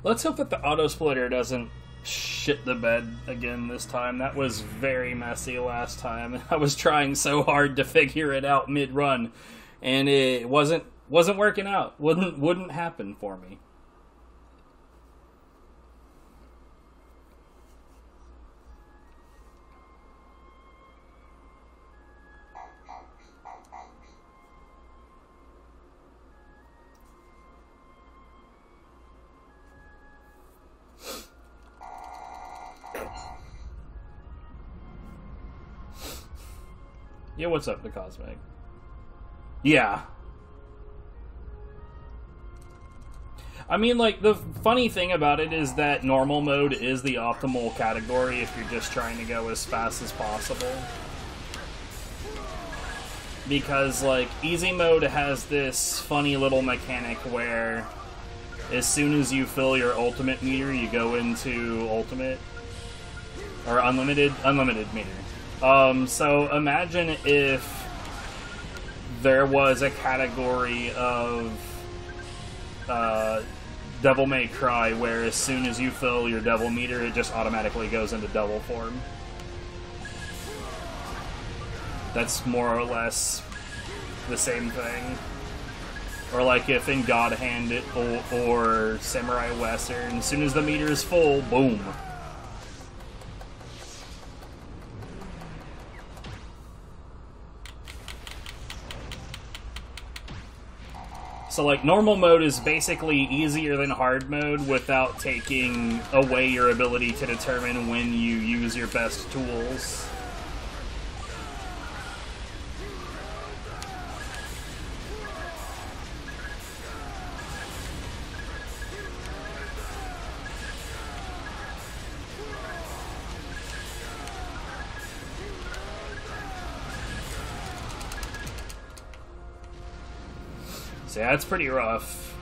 Let's hope that the auto splitter doesn't shit the bed again this time. That was very messy last time. I was trying so hard to figure it out mid-run, and it wasn't working out. Wouldn't happen for me. Yeah, what's up, the Cosmic? Yeah. I mean, like, the funny thing about it is that normal mode is the optimal category if you're just trying to go as fast as possible. Because, like, easy mode has this funny little mechanic where as soon as you fill your ultimate meter, you go into ultimate. Or unlimited meter. So imagine if there was a category of Devil May Cry where as soon as you fill your devil meter, it just automatically goes into devil form. That's more or less the same thing. Or like if in God Hand or Samurai Western, as soon as the meter is full, boom. So, like, normal mode is basically easier than hard mode without taking away your ability to determine when you use your best tools. So yeah, it's pretty rough.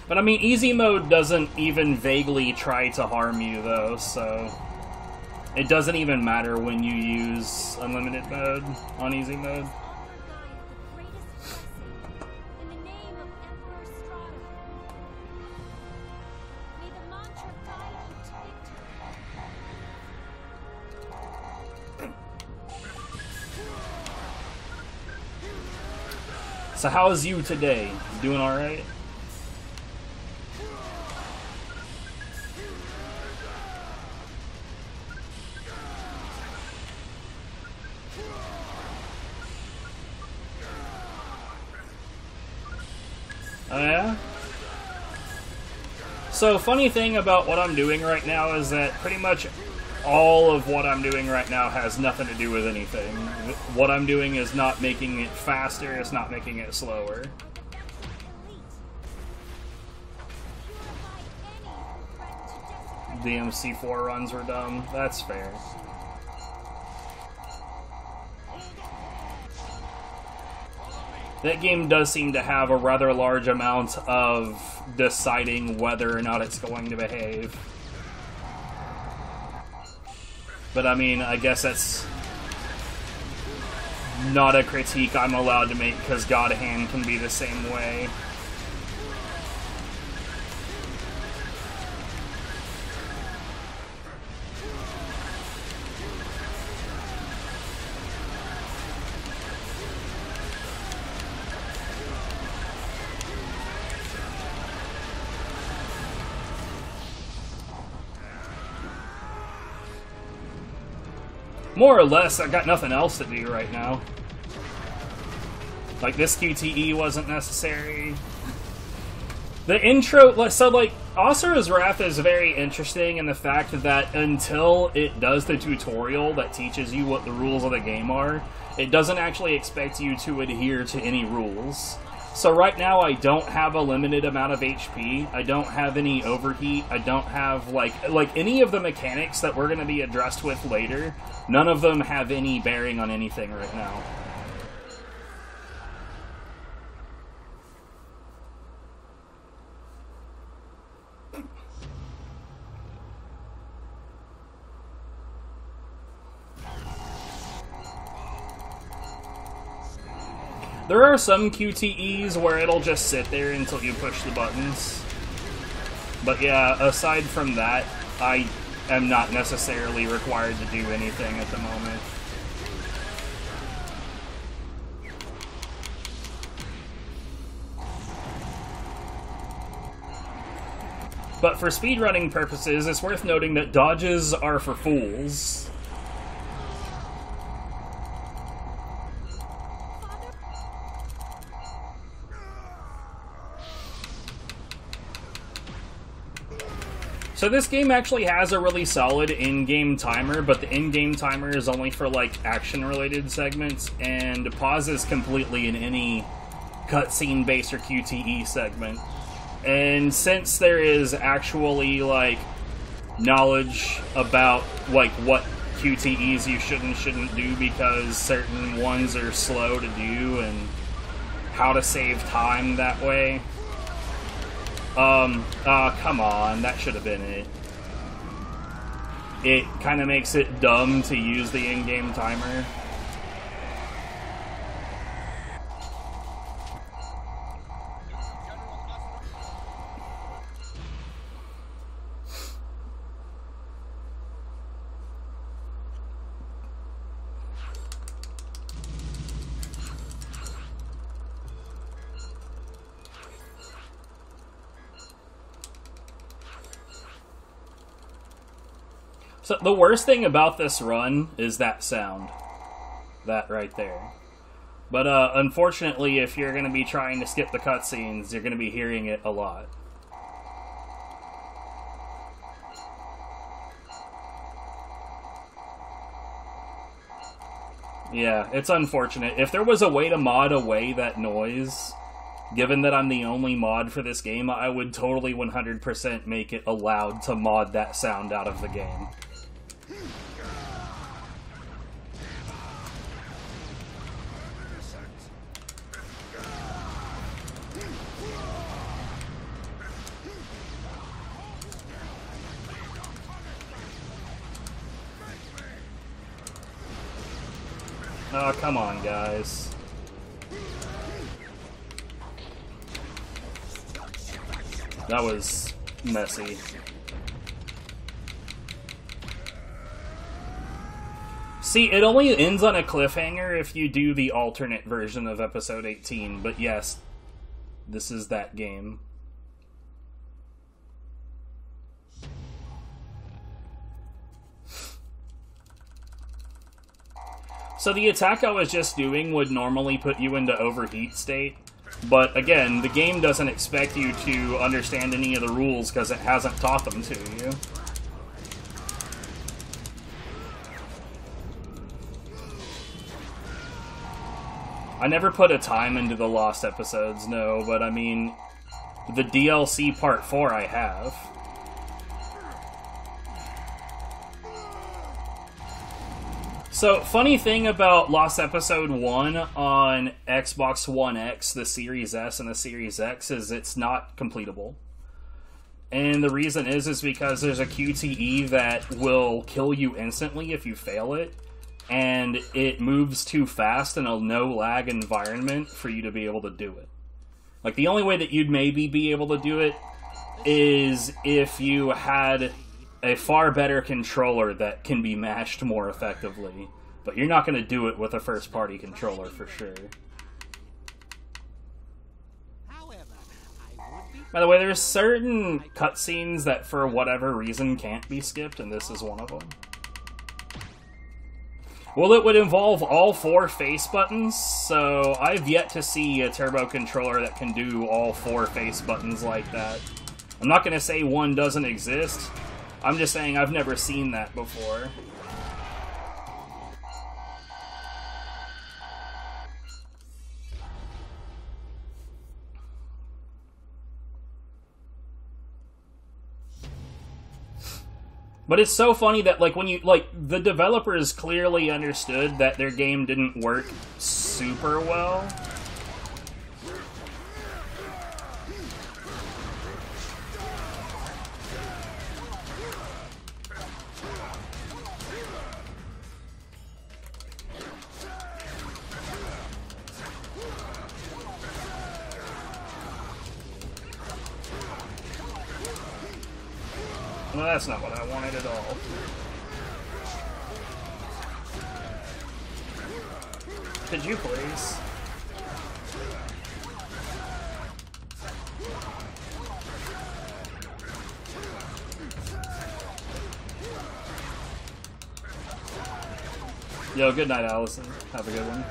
But I mean, easy mode doesn't even vaguely try to harm you, though, so it doesn't even matter when you use unlimited mode on easy mode. So how's you today? Doing alright? Oh yeah? So funny thing about what I'm doing right now is that pretty much all of what I'm doing right now has nothing to do with anything. What I'm doing is not making it faster, it's not making it slower. The MC4 runs were dumb. That's fair. That game does seem to have a rather large amount of deciding whether or not it's going to behave. But I mean, I guess that's not a critique I'm allowed to make because God Hand can be the same way. More or less, I got nothing else to do right now. Like, this QTE wasn't necessary. The intro, so like, Asura's Wrath is very interesting in the fact that until it does the tutorial that teaches you what the rules of the game are, it doesn't actually expect you to adhere to any rules. So right now I don't have a limited amount of HP, I don't have any overheat, I don't have, like any of the mechanics that we're going to be addressed with later, none of them have any bearing on anything right now. There are some QTEs where it'll just sit there until you push the buttons. But yeah, aside from that, I am not necessarily required to do anything at the moment. But for speedrunning purposes, it's worth noting that dodges are for fools. So this game actually has a really solid in-game timer, but the in-game timer is only for, like, action-related segments, and pauses completely in any cutscene-based or QTE segment. And since there is actually, like, knowledge about, like, what QTEs you should and shouldn't do because certain ones are slow to do and how to save time that way... come on, that should have been it. It kind of makes it dumb to use the in-game timer. So the worst thing about this run is that sound. That right there. But unfortunately, if you're going to be trying to skip the cutscenes, you're going to be hearing it a lot. Yeah, it's unfortunate. If there was a way to mod away that noise, given that I'm the only mod for this game, I would totally 100% make it allowed to mod that sound out of the game. Oh, come on, guys. That was messy. See, it only ends on a cliffhanger if you do the alternate version of episode 18, but yes, this is that game. So the attack I was just doing would normally put you into overheat state, but again, the game doesn't expect you to understand any of the rules because it hasn't taught them to you. I never put a time into the Lost episodes, no, but I mean, the DLC Part 4 I have. So, funny thing about Lost Episode 1 on Xbox One X, the Series S, and the Series X is it's not completable. And the reason is because there's a QTE that will kill you instantly if you fail it, and it moves too fast in a no-lag environment for you to be able to do it. Like, the only way that you'd maybe be able to do it is if you had a far better controller that can be matched more effectively. But you're not going to do it with a first-party controller for sure. By the way, there's certain cutscenes that for whatever reason can't be skipped, and this is one of them. Well, it would involve all 4 face buttons, so I've yet to see a turbo controller that can do all 4 face buttons like that. I'm not going to say one doesn't exist. I'm just saying I've never seen that before. But it's so funny that, like, when you, like, the developers clearly understood that their game didn't work super well. Well, that's not what I wanted at all. Could you please? Yo, good night, Allison. Have a good one.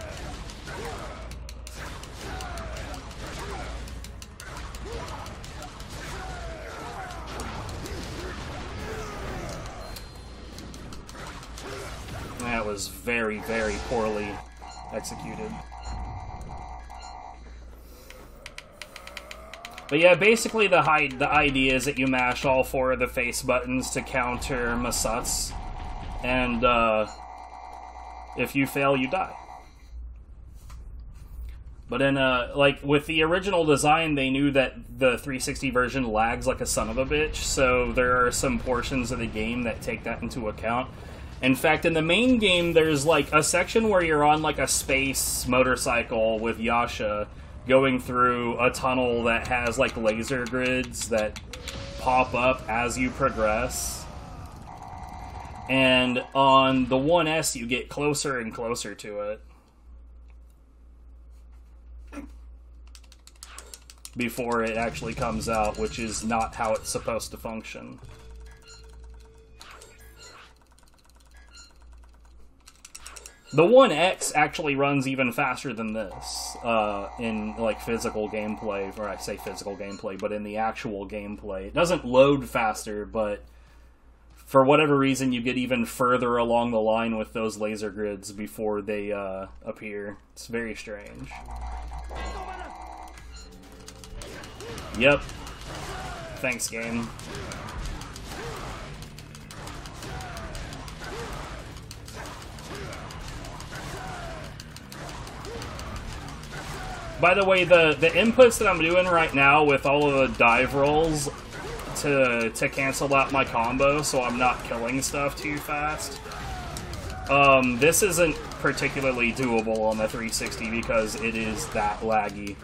That was very, very poorly executed. But yeah, basically the idea is that you mash all 4 of the face buttons to counter Masats, and if you fail, you die. But in like with the original design, they knew that the 360 version lags like a son of a bitch, so there are some portions of the game that take that into account. In fact, in the main game, there's like a section where you're on like a space motorcycle with Yasha going through a tunnel that has like laser grids that pop up as you progress. And on the 1S, you get closer and closer to it before it actually comes out, which is not how it's supposed to function. The 1X actually runs even faster than this in like physical gameplay, or I say physical gameplay, but in the actual gameplay. It doesn't load faster, but for whatever reason you get even further along the line with those laser grids before they appear. It's very strange. Yep. Thanks, game. By the way, the inputs that I'm doing right now with all of the dive rolls to cancel out my combo so I'm not killing stuff too fast, this isn't particularly doable on the 360 because it is that laggy.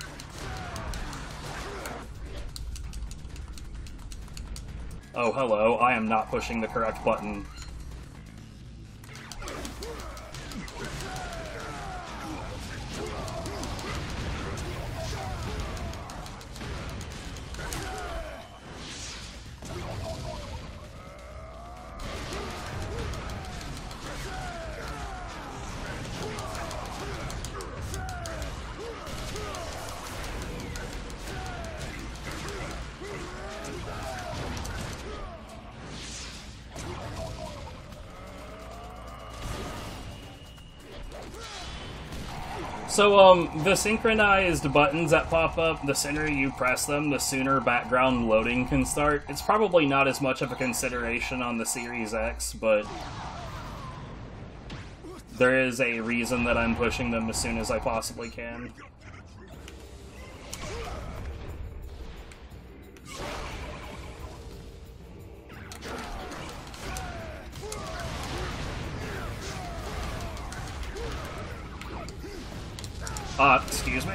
Oh, hello. I am not pushing the correct button. So, the synchronized buttons that pop up, the sooner you press them, the sooner background loading can start. It's probably not as much of a consideration on the Series X, but there is a reason that I'm pushing them as soon as I possibly can. Excuse me?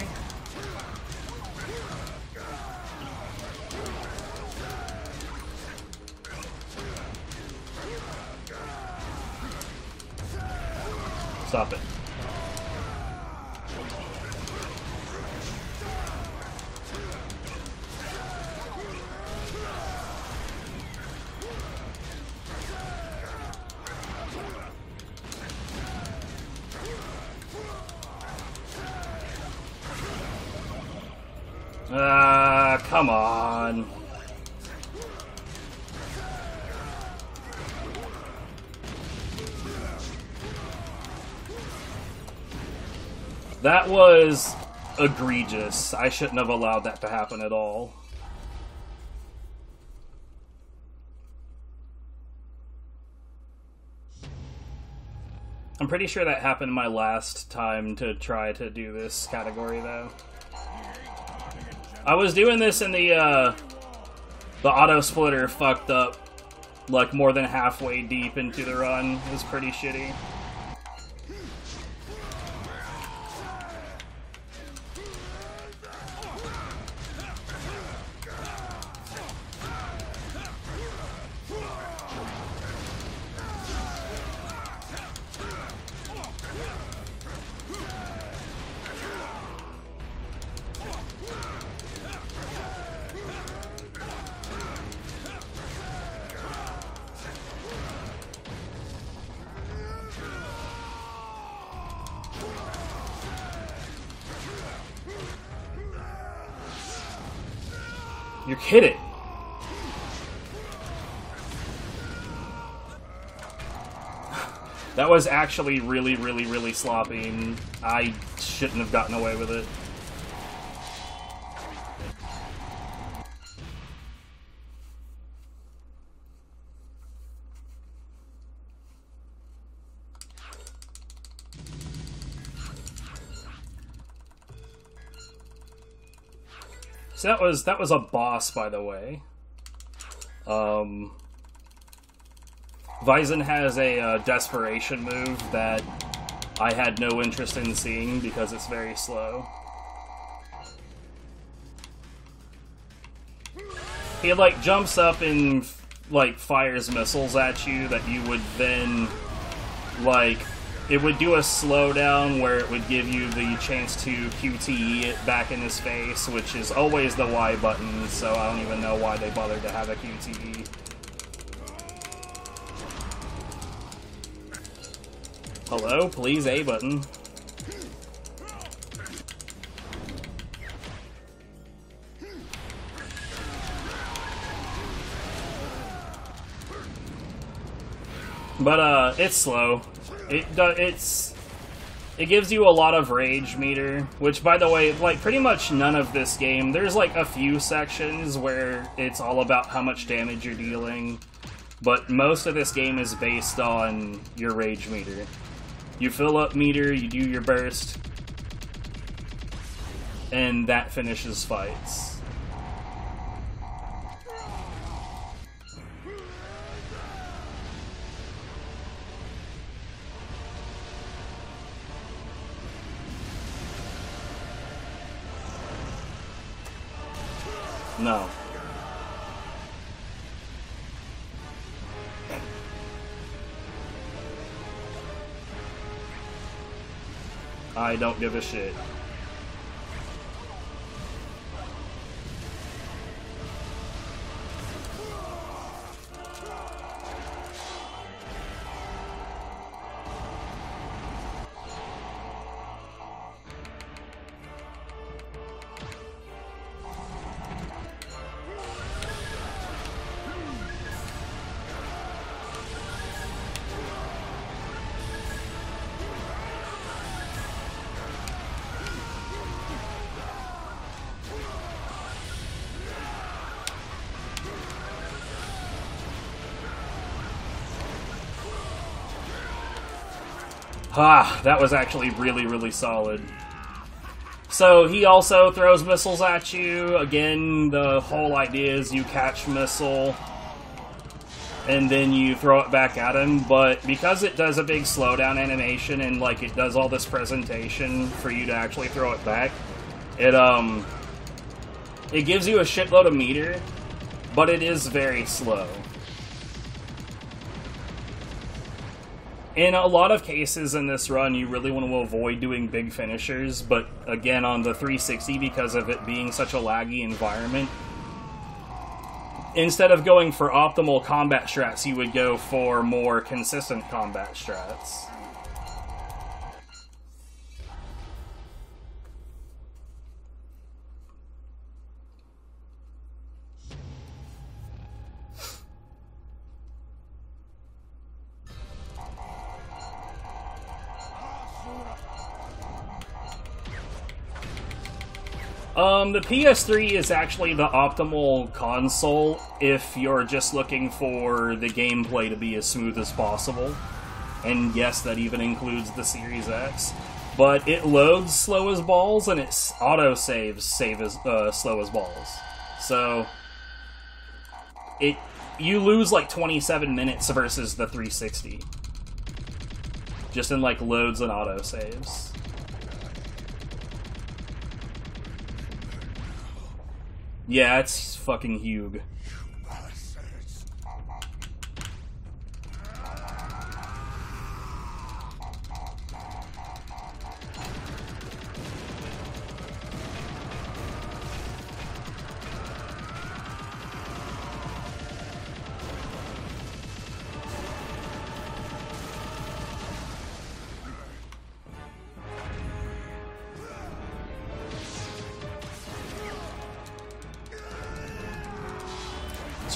Stop it. Come on. That was egregious. I shouldn't have allowed that to happen at all. I'm pretty sure that happened my last time to try to do this category, though. I was doing this and the auto splitter fucked up like more than halfway deep into the run. It was pretty shitty. You're kidding. That was actually really, really, really sloppy, and I shouldn't have gotten away with it. So that was a boss, by the way. Vyzen has a desperation move that I had no interest in seeing because it's very slow. He like jumps up and like fires missiles at you that you would then like. It would do a slowdown where it would give you the chance to QTE it back in his face, which is always the Y button, so I don't even know why they bothered to have a QTE. Hello? Please A button. But, it's slow. It gives you a lot of rage meter, which, by the way, like, pretty much none of this game, there's, like, a few sections where it's all about how much damage you're dealing, but most of this game is based on your rage meter. You fill up meter, you do your burst, and that finishes fights. No. I don't give a shit. Ah, that was actually really, really solid. So he also throws missiles at you. Again, the whole idea is you catch missile and then you throw it back at him, but because it does a big slowdown animation and like it does all this presentation for you to actually throw it back, it gives you a shitload of meter, but it is very slow. In a lot of cases in this run, you really want to avoid doing big finishers, but again, on the 360, because of it being such a laggy environment, instead of going for optimal combat strats, you would go for more consistent combat strats. The PS3 is actually the optimal console if you're just looking for the gameplay to be as smooth as possible. And yes, that even includes the Series X. But it loads slow as balls, and its auto-saves save as slow as balls. So, you lose like 27 minutes versus the 360. Just in like loads and auto-saves. Yeah, it's fucking huge.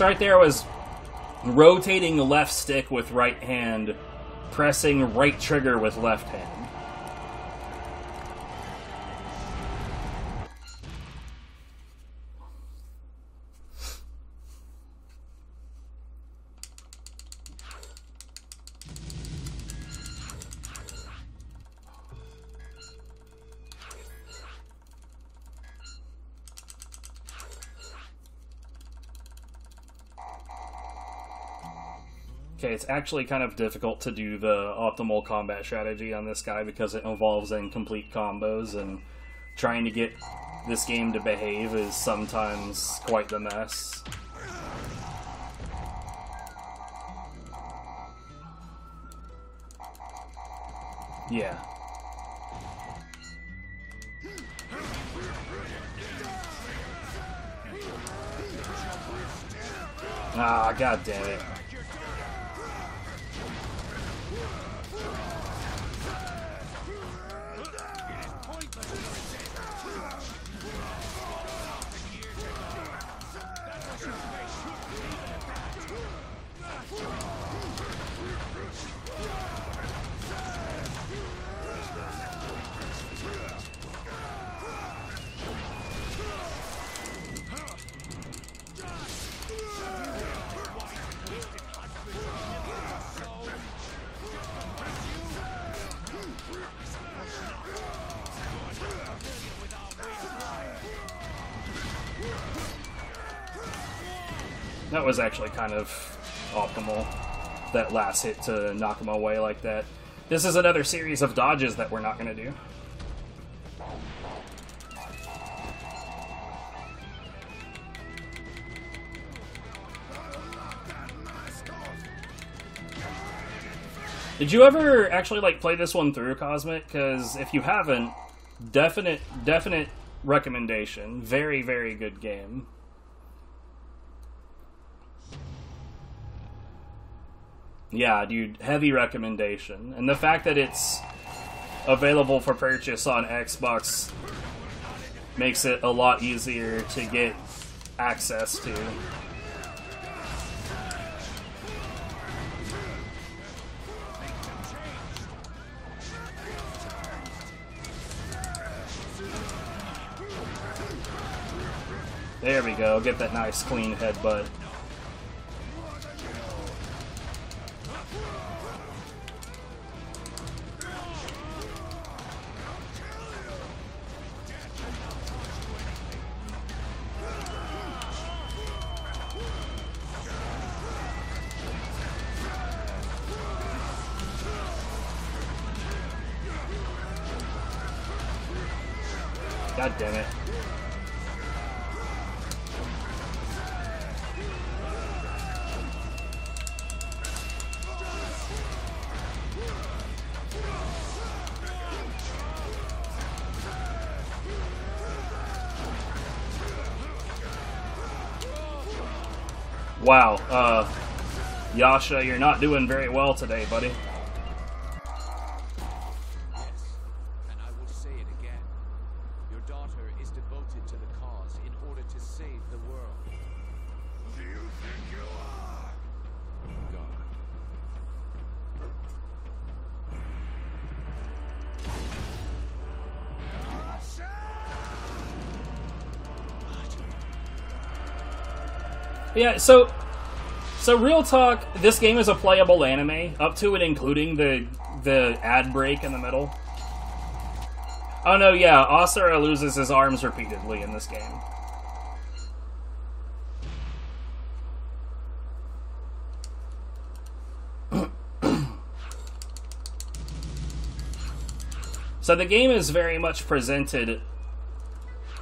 So right there was rotating left stick with right hand, pressing right trigger with left hand. Okay, it's actually kind of difficult to do the optimal combat strategy on this guy because it involves incomplete combos, and trying to get this game to behave is sometimes quite the mess. Yeah. Ah, god damn it. That was actually kind of optimal, that last hit to knock him away like that. This is another series of dodges that we're not going to do. Did you ever actually like play this one through, Cosmic? Because if you haven't, definite recommendation. Very, very good game. Yeah, dude, heavy recommendation. And the fact that it's available for purchase on Xbox makes it a lot easier to get access to. There we go, get that nice clean headbutt. God damn it. Wow, Yasha, you're not doing very well today, buddy. Yeah, so real talk, this game is a playable anime, up to and including the ad break in the middle. Oh no, yeah, Asura loses his arms repeatedly in this game. So the game is very much presented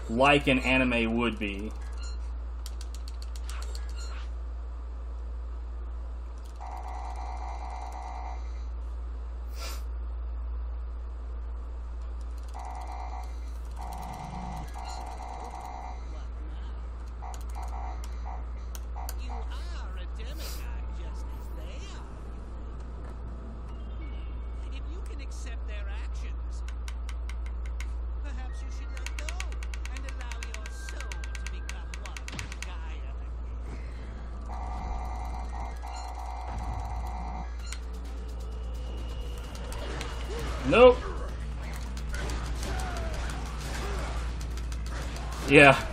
like an anime would be. Nope. Yeah.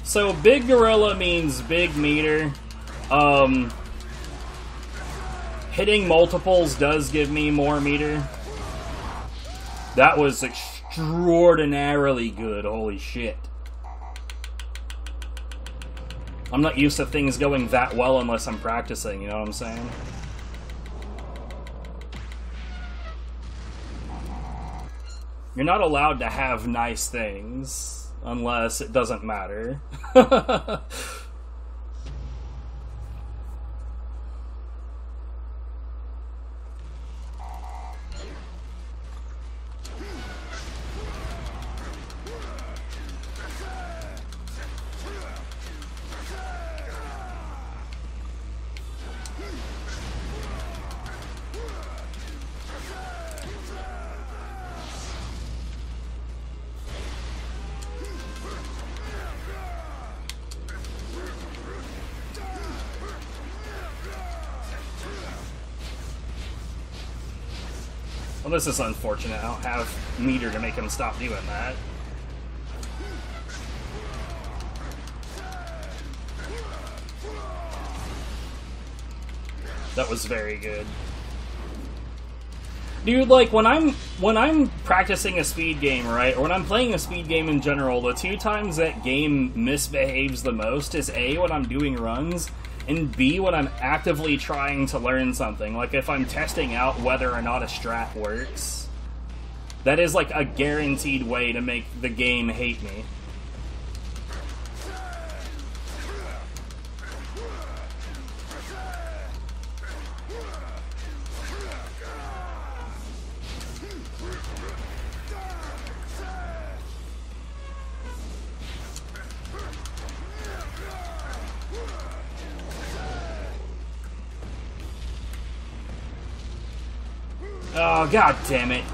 So big gorilla means big meter. Hitting multiples does give me more meter. That was extraordinarily good, holy shit. I'm not used to things going that well unless I'm practicing, you know what I'm saying? You're not allowed to have nice things unless it doesn't matter. Well, this is unfortunate. I don't have meter to make him stop doing that. That was very good. Dude, like, when I'm practicing a speed game, right, or when I'm playing a speed game in general, the two times that game misbehaves the most is A, when I'm doing runs, and B, when I'm actively trying to learn something. Like, if I'm testing out whether or not a strat works. That is, like, a guaranteed way to make the game hate me. Oh, god damn it.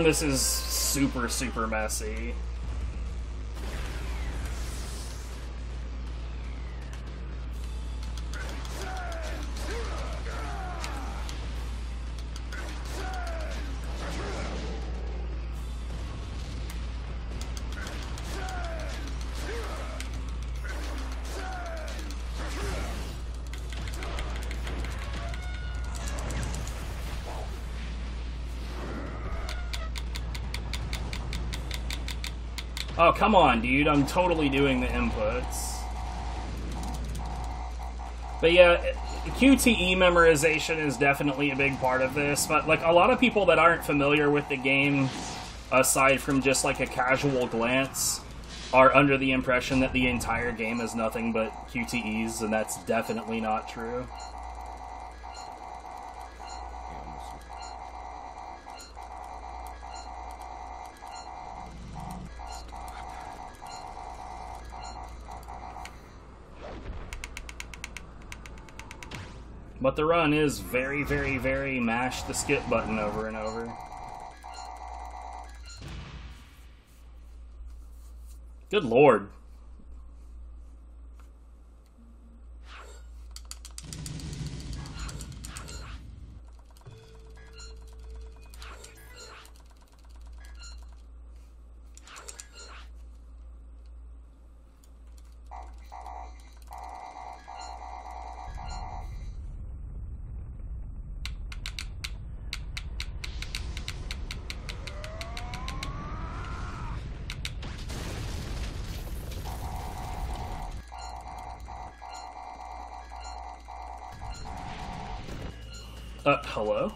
This is super, super messy. Oh, come on, dude. I'm totally doing the inputs. But yeah, QTE memorization is definitely a big part of this, but like a lot of people that aren't familiar with the game, aside from just like a casual glance, are under the impression that the entire game is nothing but QTEs, and that's definitely not true. But the run is very, very, very mash the skip button over and over. Good lord. Hello?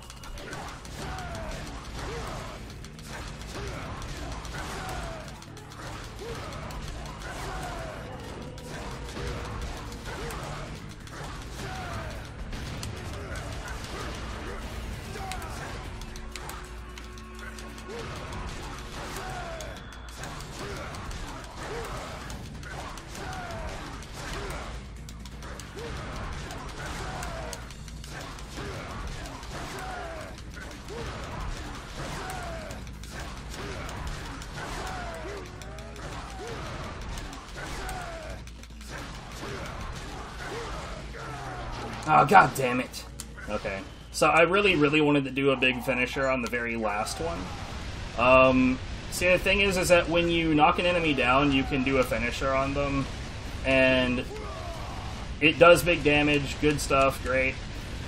Oh, god damn it. Okay. So I really wanted to do a big finisher on the very last one. See, the thing is that when you knock an enemy down, you can do a finisher on them. And it does big damage, good stuff, great.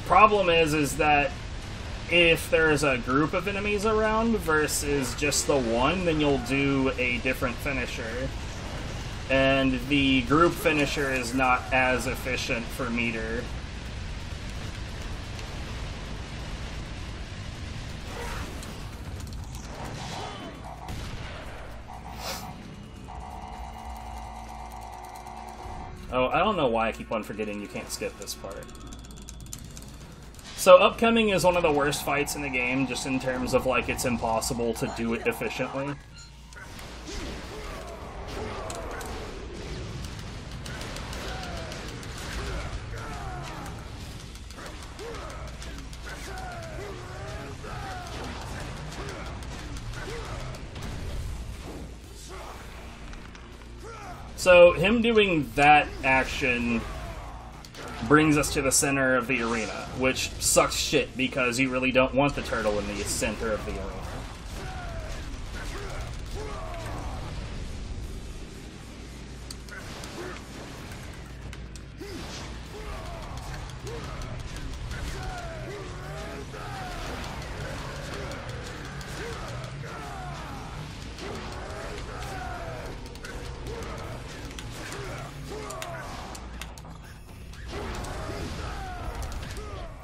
Problem is that if there's a group of enemies around versus just the one, then you'll do a different finisher. And the group finisher is not as efficient for meter. Oh, I don't know why I keep on forgetting you can't skip this part. So upcoming is one of the worst fights in the game, just in terms of, like, it's impossible to do it efficiently. So, him doing that action brings us to the center of the arena, which sucks shit because you really don't want the turtle in the center of the arena.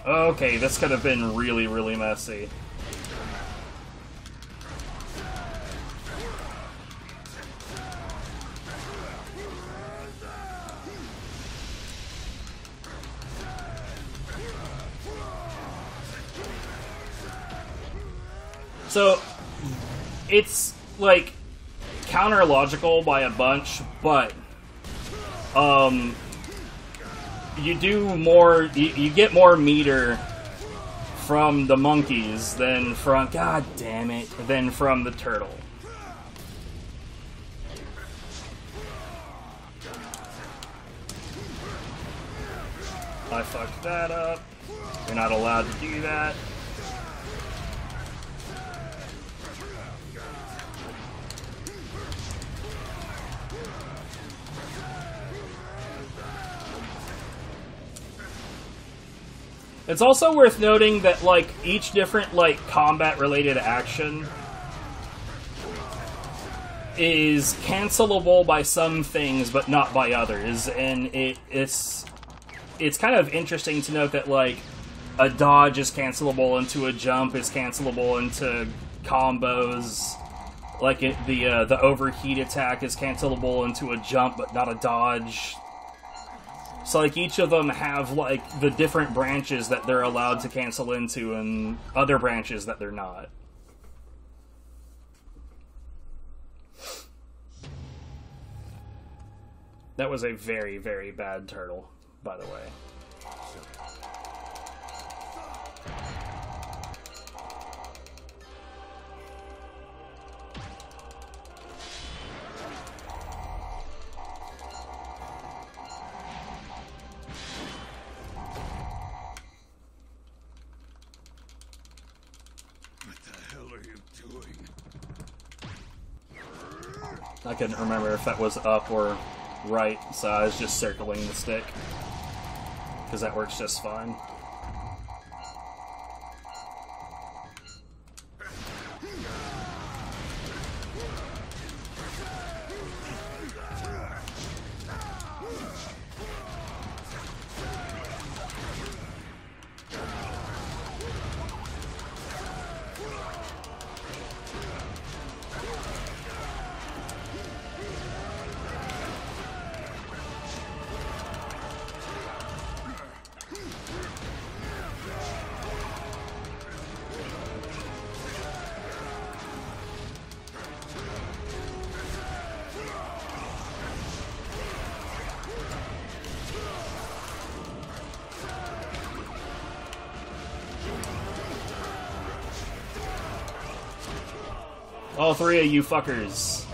Okay, this could have been really messy. So, it's, like, counter-logical by a bunch, but, you do more, you get more meter from the monkeys than from, god damn it, than from the turtle. I fucked that up. You're not allowed to do that. It's also worth noting that, like, each different, like, combat-related action is cancelable by some things, but not by others, and it's kind of interesting to note that, like, a dodge is cancelable into a jump, is cancelable into combos, like, the overheat attack is cancelable into a jump, but not a dodge. So, like, each of them have, like, the different branches that they're allowed to cancel into and other branches that they're not. That was a very bad turtle, by the way. I couldn't remember if that was up or right, so I was just circling the stick, because that works just fine. All three of you fuckers.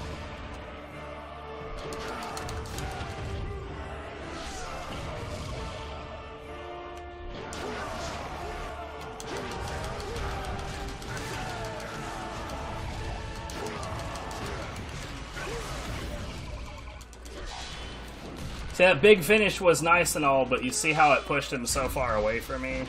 See, that big finish was nice and all, but you see how it pushed him so far away from me?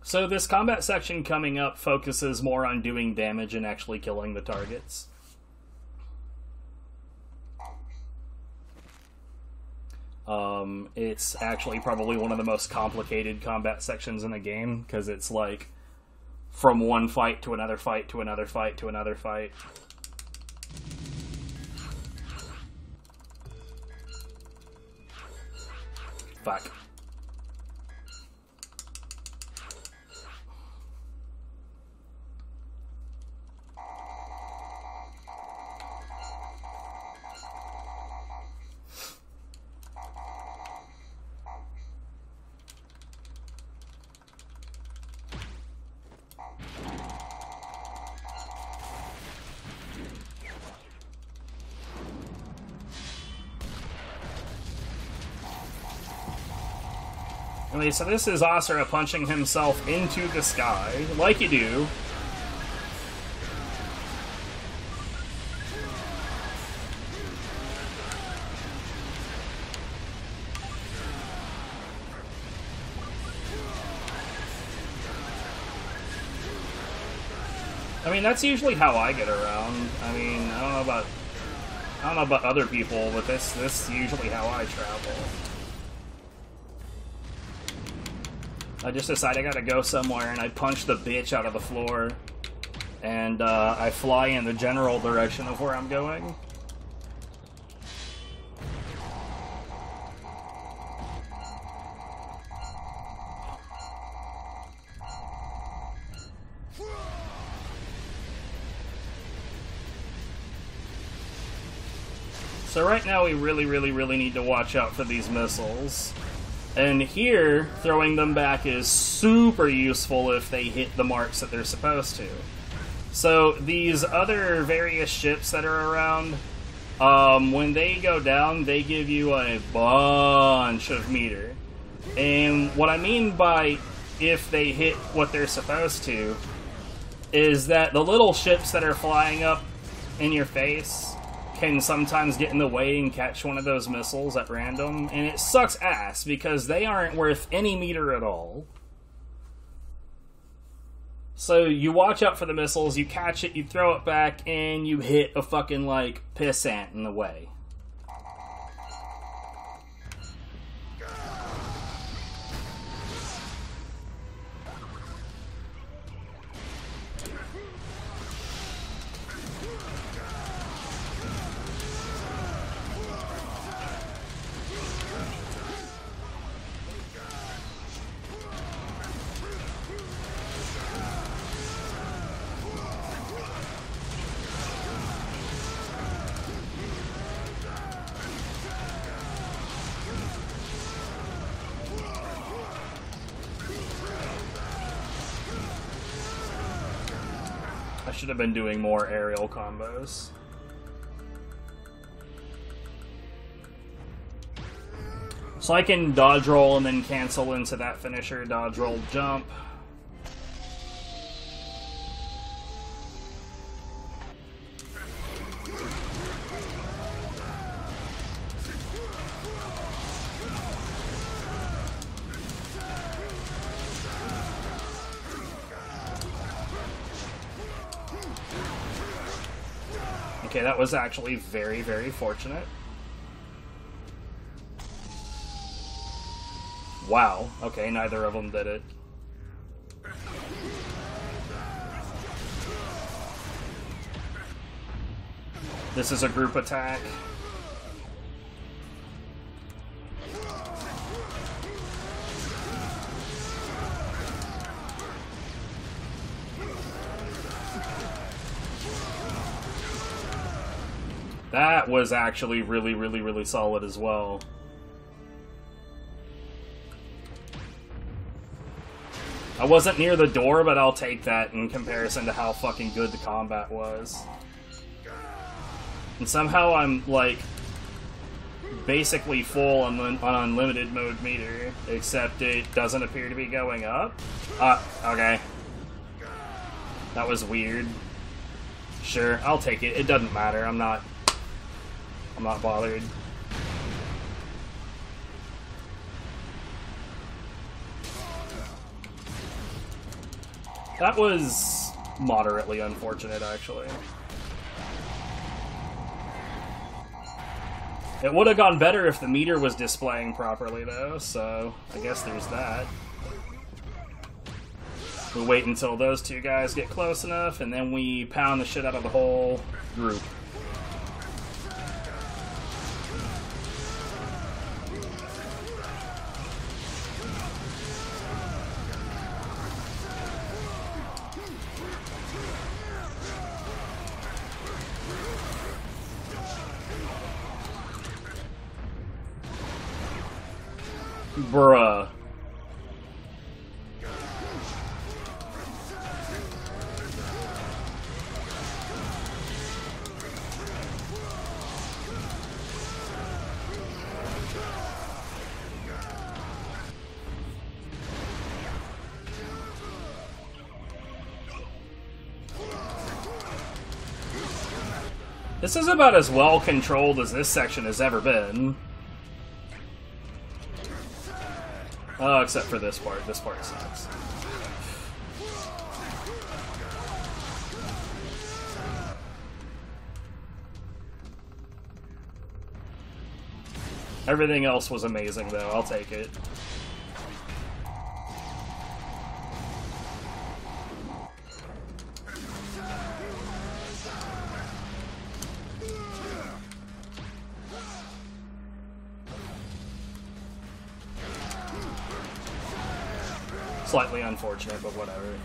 So this combat section coming up focuses more on doing damage and actually killing the targets. It's actually probably one of the most complicated combat sections in the game, because it's like from one fight to another fight to another fight to another fight. Fuck. Okay, so this is Asura punching himself into the sky, like you do. I mean, that's usually how I get around. I mean, I don't know about other people, but this is usually how I travel. I just decide I gotta go somewhere, and I punch the bitch out of the floor, and I fly in the general direction of where I'm going. So right now we really need to watch out for these missiles. And here, throwing them back is super useful if they hit the marks that they're supposed to. So these other various ships that are around, when they go down, they give you a bunch of meter. And what I mean by if they hit what they're supposed to is that the little ships that are flying up in your face can sometimes get in the way and catch one of those missiles at random, and it sucks ass because they aren't worth any meter at all. So you watch out for the missiles, you catch it, you throw it back, and you hit a fucking, like, pissant in the way. I should have been doing more aerial combos. So I can dodge roll and then cancel into that finisher, dodge roll jump. Okay, that was actually very fortunate. Wow. Okay, neither of them did it. This is a group attack. That was actually really, really, really solid as well. I wasn't near the door, but I'll take that in comparison to how fucking good the combat was. And somehow I'm, like, basically full on unlimited mode meter, except it doesn't appear to be going up. Okay. That was weird. Sure, I'll take it. It doesn't matter. I'm not bothered. That was moderately unfortunate, actually. It would have gone better if the meter was displaying properly, though, so I guess there's that. We wait until those two guys get close enough, and then we pound the shit out of the whole group. Bruh. This is about as well controlled as this section has ever been. Oh, except for this part. This part sucks. Everything else was amazing, though. I'll take it. Slightly unfortunate, but whatever.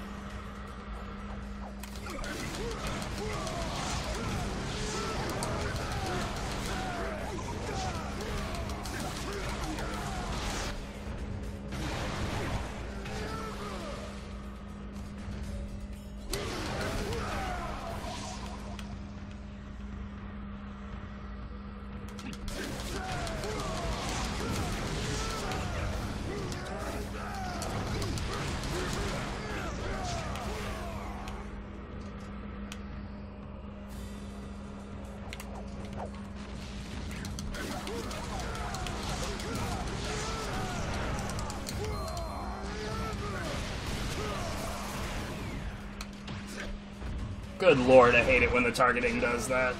Good lord, I hate it when the targeting does that.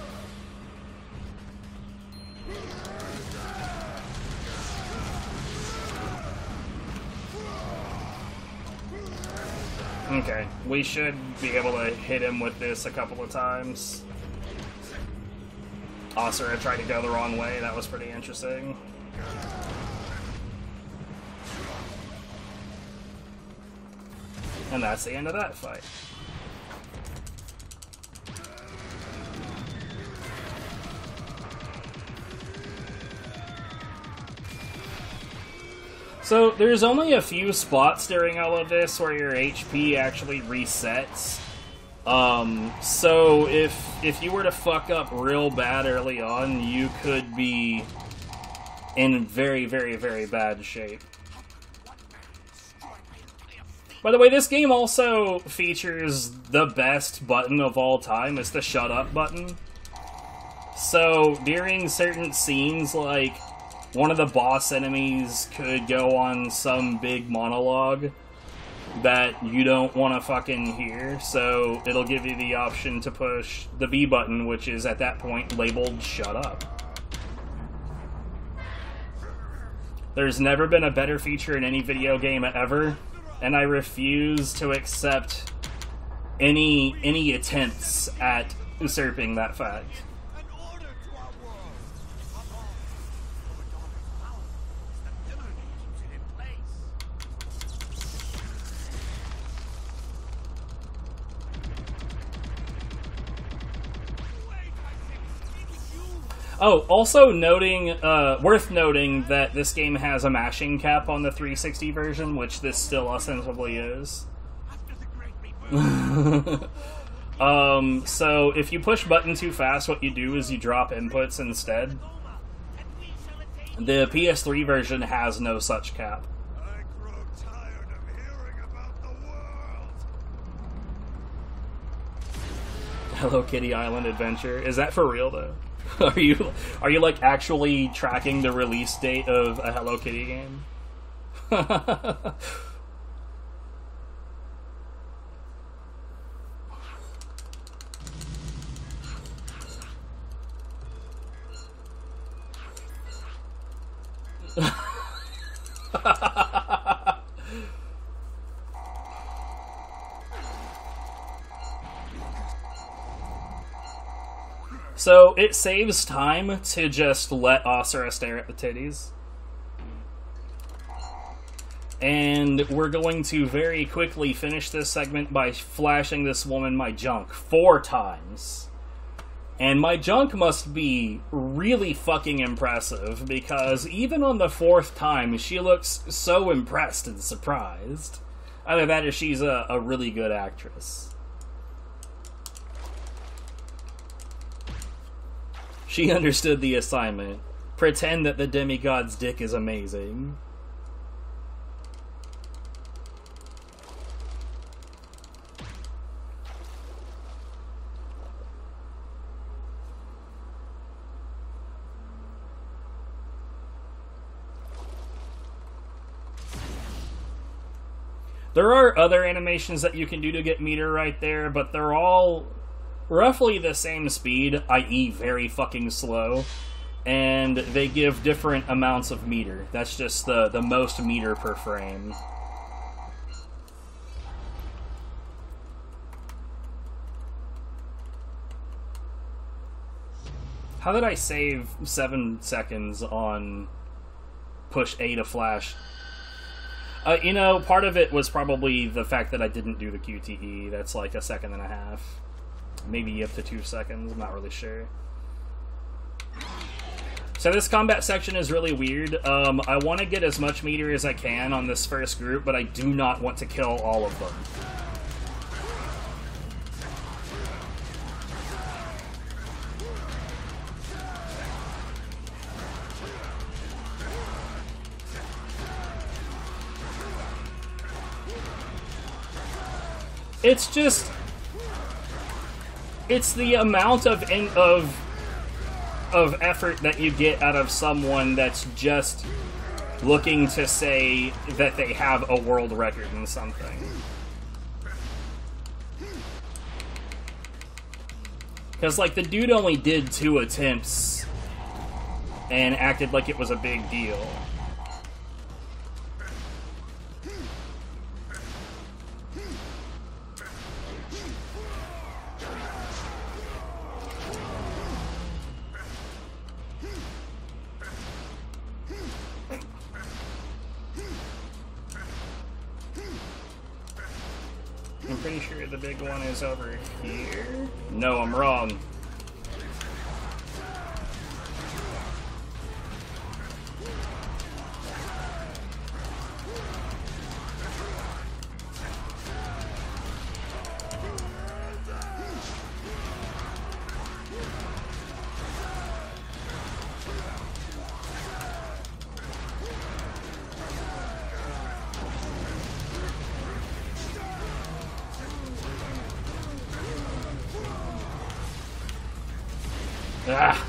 Okay, we should be able to hit him with this a couple of times. Asura tried to go the wrong way, that was pretty interesting. And that's the end of that fight. So, there's only a few spots during all of this where your HP actually resets. So if you were to fuck up real bad early on, you could be in very, very, very bad shape. By the way, this game also features the best button of all time. It's the shut up button. So, during certain scenes, like, one of the boss enemies could go on some big monologue that you don't want to fucking hear, so it'll give you the option to push the B button, which is at that point labeled shut up. There's never been a better feature in any video game ever, and I refuse to accept any attempts at usurping that fact. Oh, also worth noting that this game has a mashing cap on the 360 version, which this still ostensibly is. So if you push button too fast, what you do is you drop inputs instead. The PS3 version has no such cap. I grow tired of hearing about the world. Hello Kitty Island Adventure. Is that for real though? Are you like actually tracking the release date of a Hello Kitty game? So it saves time to just let Asura stare at the titties. And we're going to very quickly finish this segment by flashing this woman my junk 4 times. And my junk must be really fucking impressive, because even on the 4th time, she looks so impressed and surprised. Either that or she's a really good actress. She understood the assignment. Pretend that the demigod's dick is amazing. There are other animations that you can do to get meter right there, but they're all roughly the same speed, i.e. very fucking slow, and they give different amounts of meter. That's just the most meter per frame. How did I save 7 seconds on push A to flash? You know, part of it was probably the fact that I didn't do the QTE. That's like 1.5 seconds. Maybe up to 2 seconds, I'm not really sure. So this combat section is really weird. I want to get as much meter as I can on this first group, but I do not want to kill all of them. It's just... it's the amount of effort that you get out of someone that's just looking to say that they have a world record in something. Because, like, the dude only did 2 attempts and acted like it was a big deal. I'm pretty sure the big one is over here. No, I'm wrong. Ah.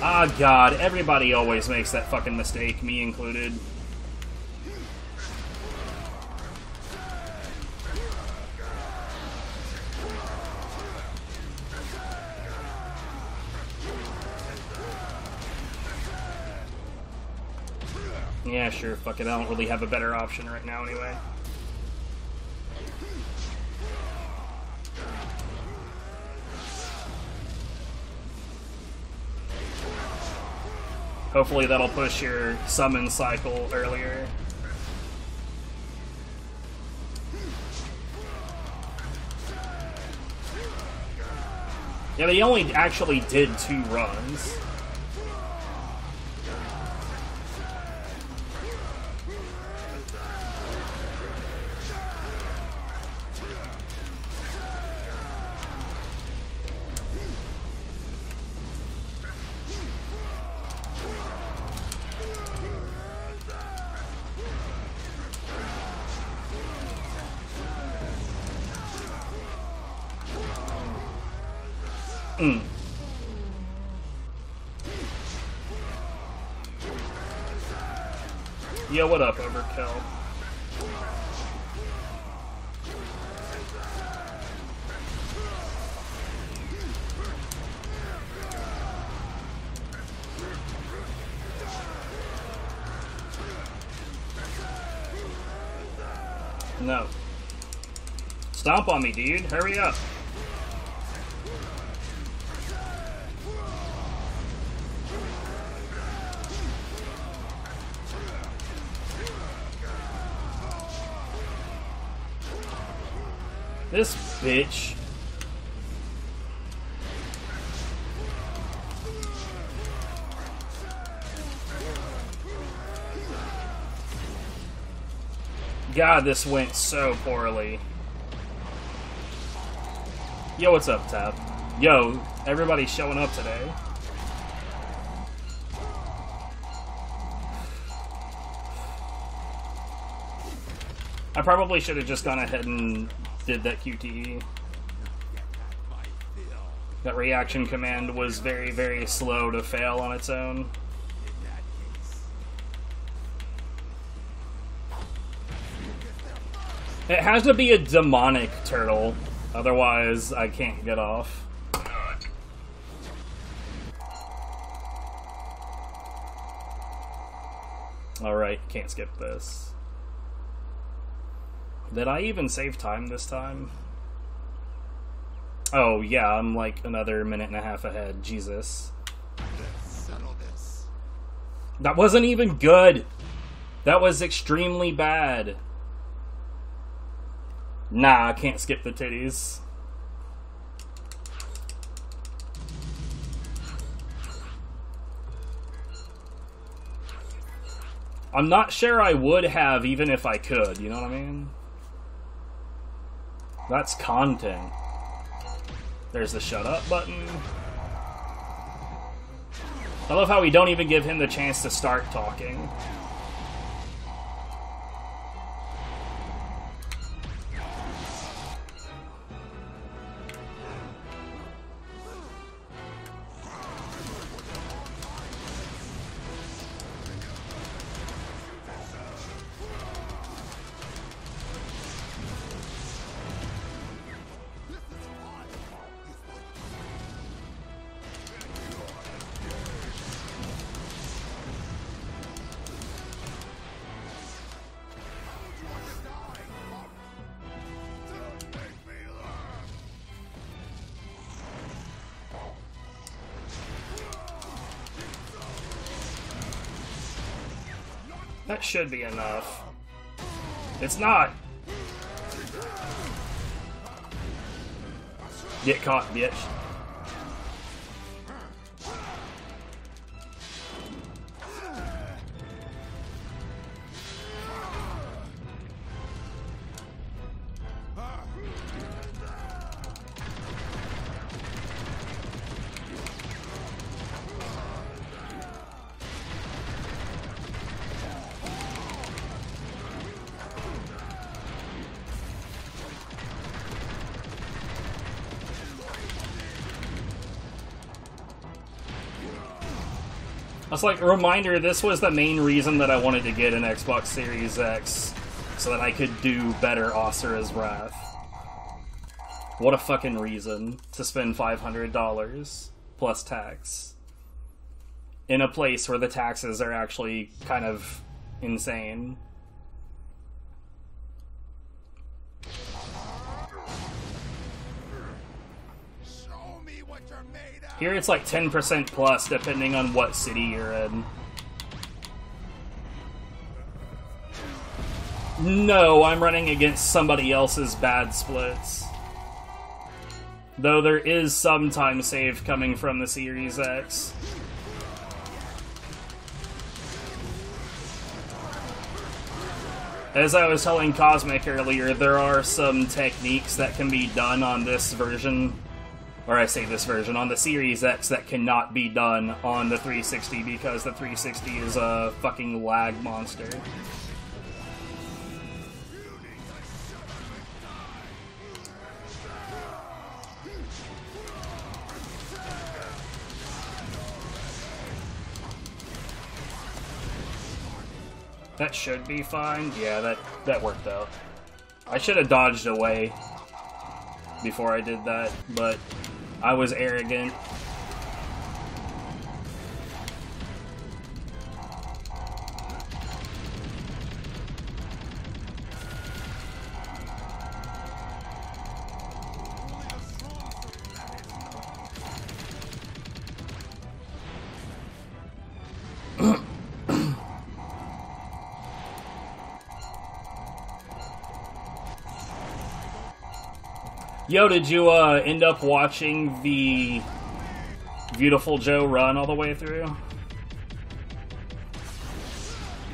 Ah, God, everybody always makes that fucking mistake, me included. Yeah, sure, fuck it, I don't really have a better option right now anyway. Hopefully that'll push your summon cycle earlier. Yeah, but he only actually did 2 runs. Yo, what up, Overkill? No. Stomp on me, dude. Hurry up. This bitch. God, this went so poorly. Yo, what's up, Tab? Yo, everybody's showing up today. I probably should have just gone ahead and did that QTE. That reaction command was very, very slow to fail on its own. It has to be a demonic turtle, otherwise I can't get off. Alright, can't skip this. Did I even save time this time? Oh yeah, I'm like another minute and a half ahead. Jesus. Let's settle this. That wasn't even good! That was extremely bad. Nah, I can't skip the titties. I'm not sure I would have even if I could, you know what I mean? That's content. There's the shut up button. I love how we don't even give him the chance to start talking. That should be enough. It's not. Get caught, bitch. It's like a reminder, this was the main reason that I wanted to get an Xbox Series X, so that I could do better Asura's Wrath. What a fucking reason to spend $500 plus tax in a place where the taxes are actually kind of insane. Here it's like 10% plus, depending on what city you're in. No, I'm running against somebody else's bad splits. Though there is some time save coming from the Series X. As I was telling Cosmic earlier, there are some techniques that can be done on this version, or I say this version, on the Series X that cannot be done on the 360 because the 360 is a fucking lag monster. That should be fine. Yeah, that worked out. I should have dodged away before I did that, but I was arrogant. Yo, did you end up watching the Beautiful Joe run all the way through?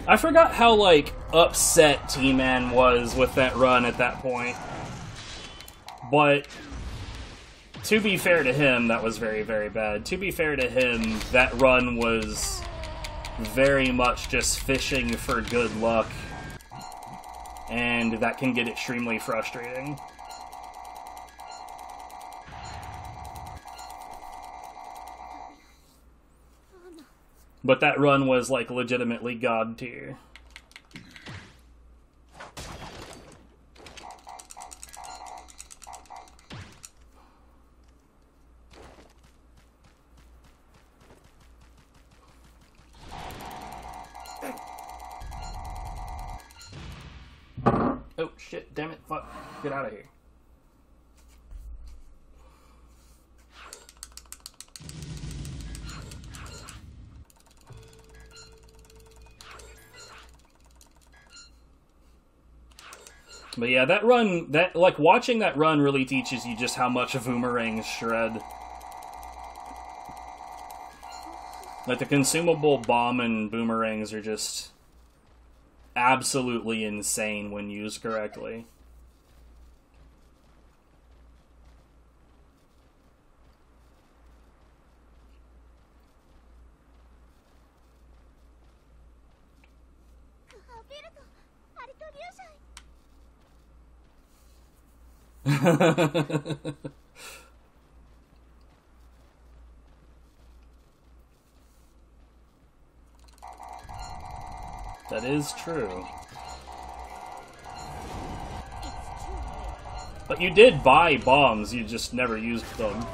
I forgot how, like, upset T-Man was with that run at that point. But, to be fair to him, that was very, very bad. To be fair to him, that run was very much just fishing for good luck. And that can get extremely frustrating. But that run was, like, legitimately god tier. Oh, shit, damn it, fuck. Get out of here. But yeah, that run, like, watching that run really teaches you just how much boomerangs shred. Like, the consumable bomb and boomerangs are just absolutely insane when used correctly. That is true. But you did buy bombs, you just never used them.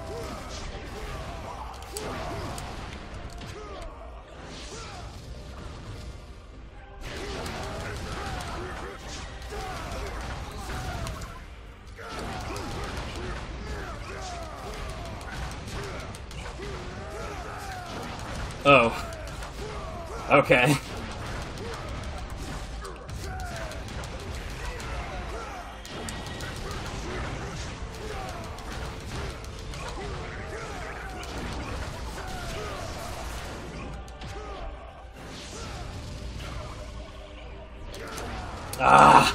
Oh. Okay. Ah!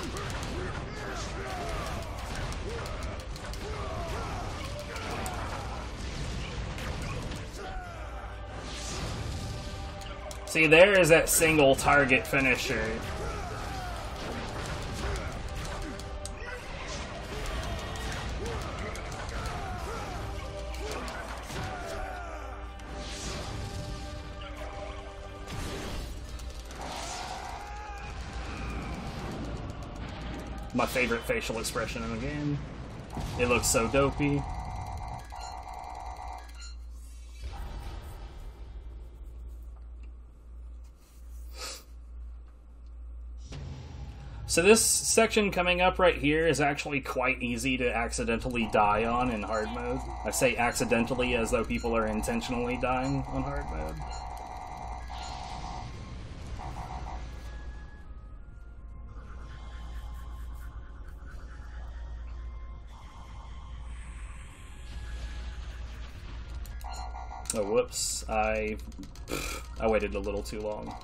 See, there is that single target finisher. My favorite facial expression in the game. It looks so dopey. So this section coming up right here is actually quite easy to accidentally die on in hard mode. I say accidentally as though people are intentionally dying on hard mode. Oh, whoops. I waited a little too long.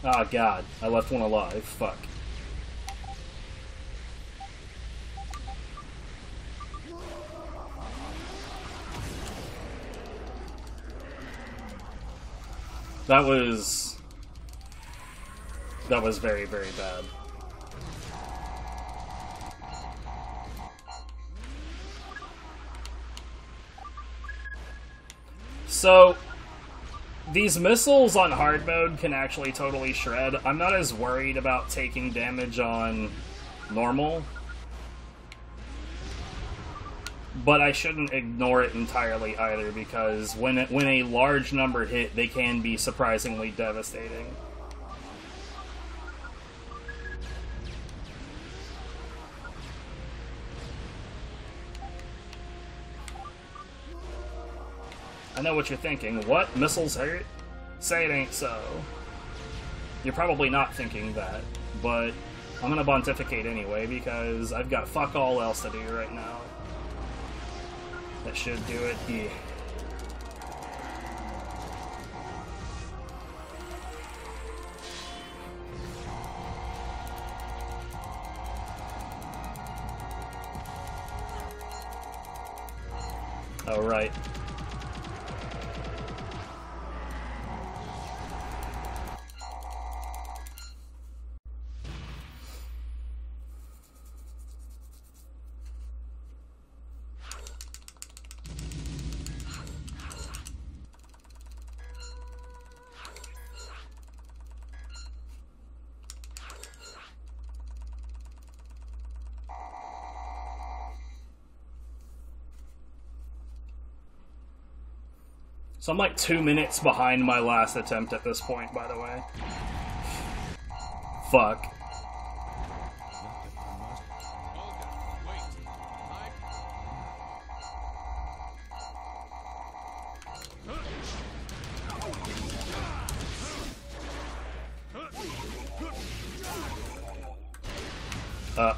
Ah, God. I left one alive. Fuck. That was very, very bad. So, these missiles on hard mode can actually totally shred. I'm not as worried about taking damage on normal, but I shouldn't ignore it entirely either, because when a large number hit, they can be surprisingly devastating. I know what you're thinking. What? Missiles hurt? Say it ain't so. You're probably not thinking that, but I'm gonna pontificate anyway, because I've got fuck all else to do right now. That should do it. Yeah. Oh, right. So I'm like 2 minutes behind my last attempt at this point, by the way. Fuck.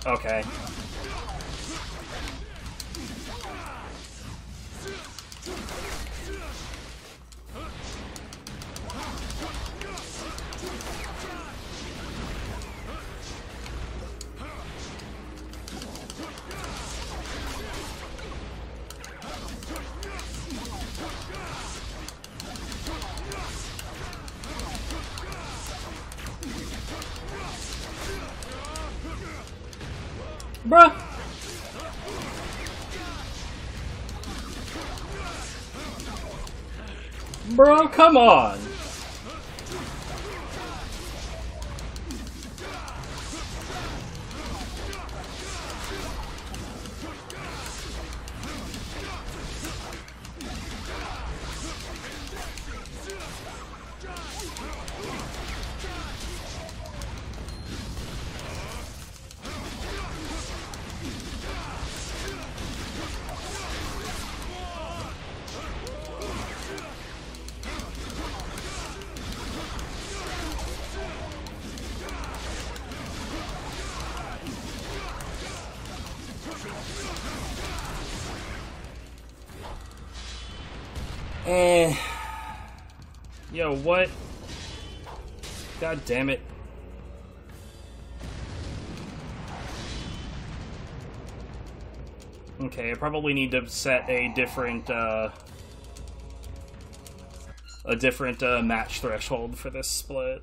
Okay. Bruh. Bro, come on. Yo, what? God damn it. Okay, I probably need to set a different a different match threshold for this split.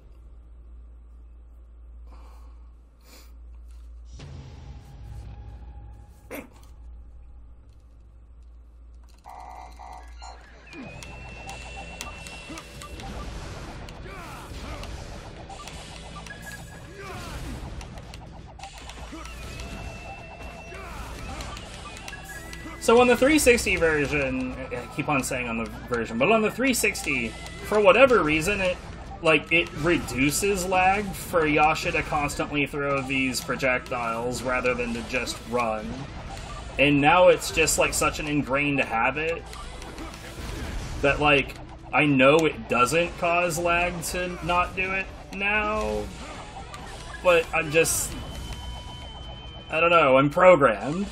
So on the 360 version, I keep on saying on the version, but on the 360, for whatever reason, it reduces lag for Yasha to constantly throw these projectiles rather than to just run. And now it's just like such an ingrained habit that like I know it doesn't cause lag to not do it now, but I don't know, I'm programmed.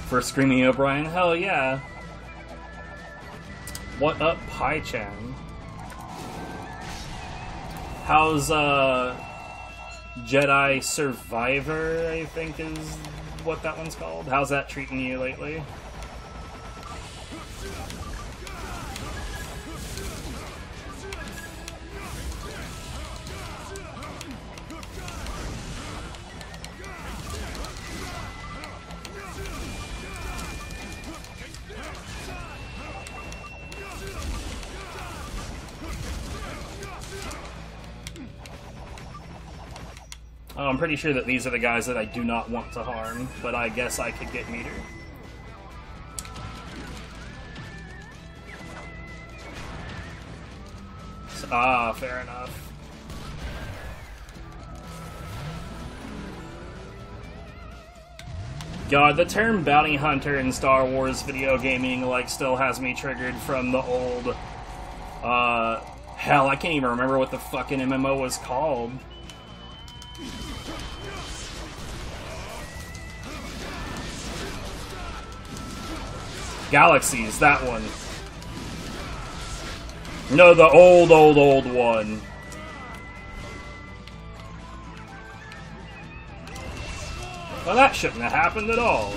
For Screaming O'Brien? Hell yeah. What up, Pai-chan? How's, Jedi Survivor, I think is what that one's called? How's that treating you lately? Oh, I'm pretty sure that these are the guys that I do not want to harm, but I guess I could get meter. Ah, fair enough. God, the term bounty hunter in Star Wars video gaming, like, still has me triggered from the old, hell, I can't even remember what the fucking MMO was called. Galaxies, that one. No, the old one. Well, that shouldn't have happened at all.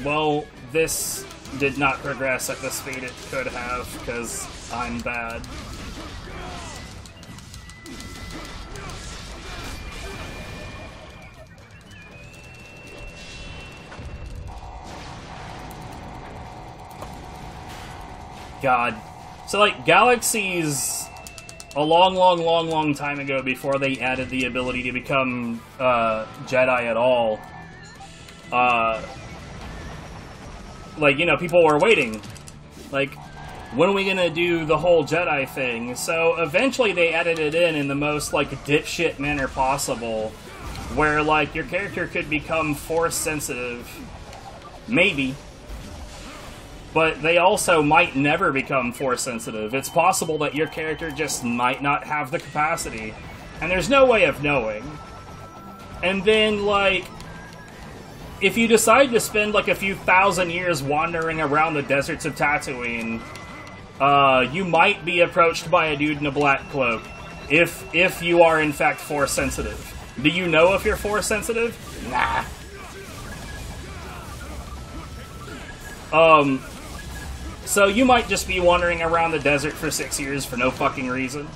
Well, this did not progress at the speed it could have, because I'm bad. God. So, like, Galaxies, a long time ago, before they added the ability to become Jedi at all, like, you know, people were waiting. Like, when are we gonna do the whole Jedi thing? So, eventually they added it in the most, like, dipshit manner possible, where, like, your character could become Force-sensitive. Maybe. But they also might never become Force-sensitive. It's possible that your character just might not have the capacity. And there's no way of knowing. And then, like, if you decide to spend, like, a few thousand years wandering around the deserts of Tatooine, you might be approached by a dude in a black cloak. If you are, in fact, Force-sensitive. Do you know if you're Force-sensitive? Nah. So you might just be wandering around the desert for 6 years for no fucking reason.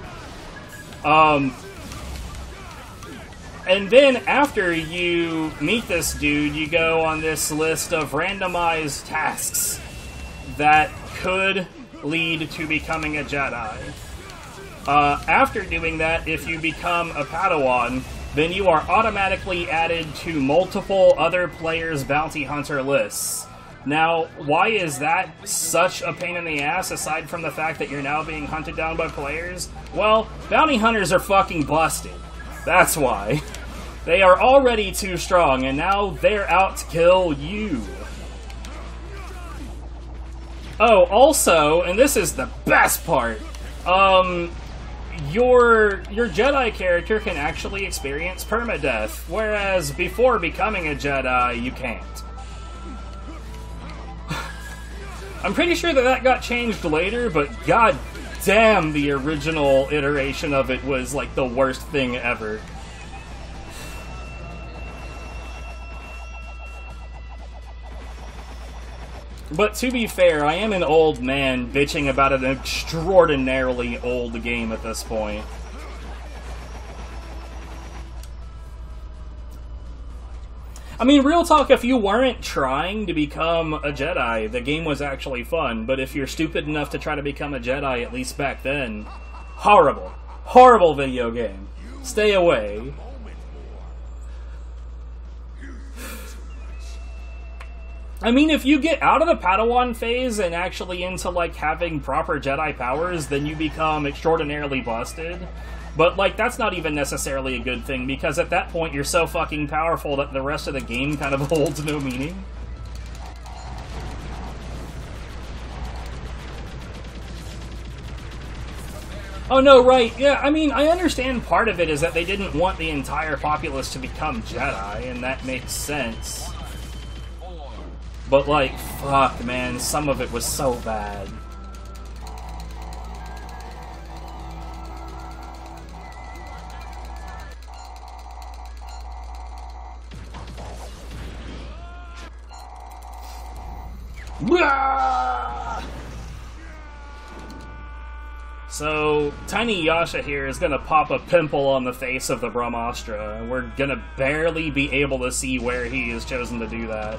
And then after you meet this dude, you go on this list of randomized tasks that could lead to becoming a Jedi. After doing that, if you become a Padawan, then you are automatically added to multiple other players' bounty hunter lists. Now, why is that such a pain in the ass, aside from the fact that you're now being hunted down by players? Well, bounty hunters are fucking busted. That's why. They are already too strong, and now they're out to kill you. Oh, also, and this is the best part, your Jedi character can actually experience permadeath, whereas before becoming a Jedi, you can't. I'm pretty sure that got changed later, but god damn, the original iteration of it was like the worst thing ever. But to be fair, I am an old man bitching about an extraordinarily old game at this point. I mean, real talk, if you weren't trying to become a Jedi, the game was actually fun. But if you're stupid enough to try to become a Jedi, at least back then, horrible. Horrible video game. Stay away. I mean, if you get out of the Padawan phase and actually into, like, having proper Jedi powers, then you become extraordinarily busted. But, like, that's not even necessarily a good thing, because at that point you're so fucking powerful that the rest of the game kind of holds no meaning. Oh, no, right. Yeah, I mean, I understand part of it is that they didn't want the entire populace to become Jedi, and that makes sense. But, like, fuck, man, some of it was so bad. So, Tiny Yasha here is gonna pop a pimple on the face of the Brahmastra, and we're gonna barely be able to see where he has chosen to do that.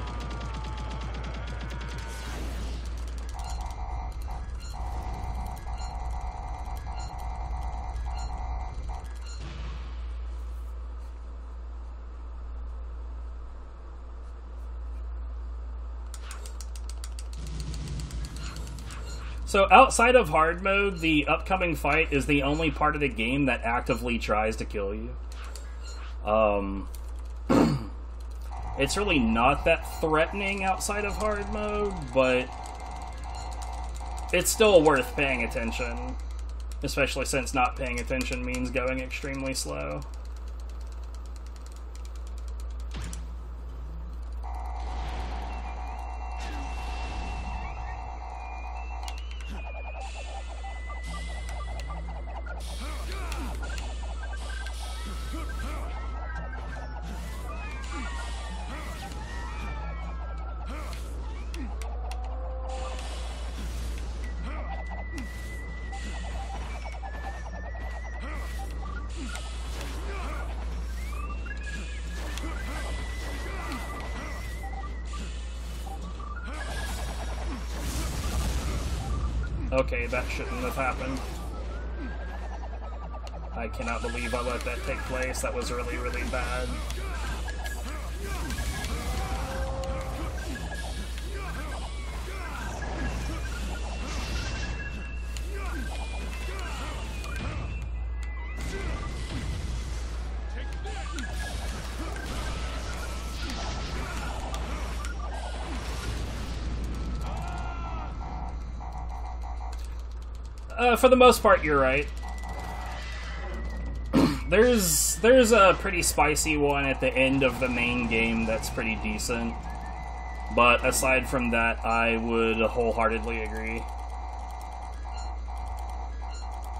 So outside of hard mode, the upcoming fight is the only part of the game that actively tries to kill you. It's really not that threatening outside of hard mode, but it's still worth paying attention. Especially since not paying attention means going extremely slow. Okay, that shouldn't have happened. I cannot believe I let that take place. That was really, really bad. For the most part, you're right. There's a pretty spicy one at the end of the main game that's pretty decent. But aside from that, I would wholeheartedly agree.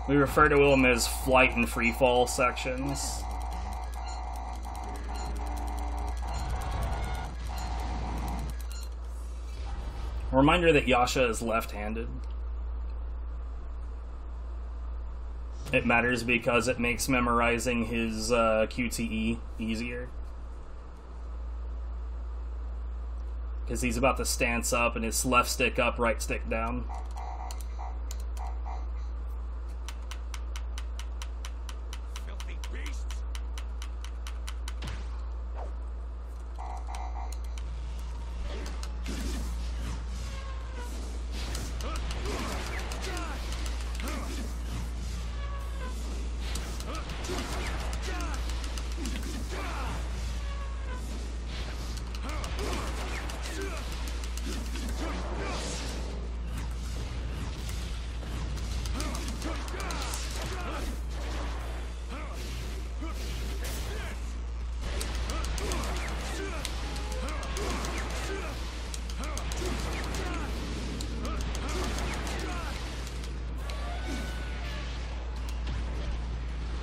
We refer to them as flight and freefall sections. Reminder that Yasha is left-handed. It matters because it makes memorizing his QTE easier. Because he's about to stance up and his left stick up, right stick down. Filthy beasts!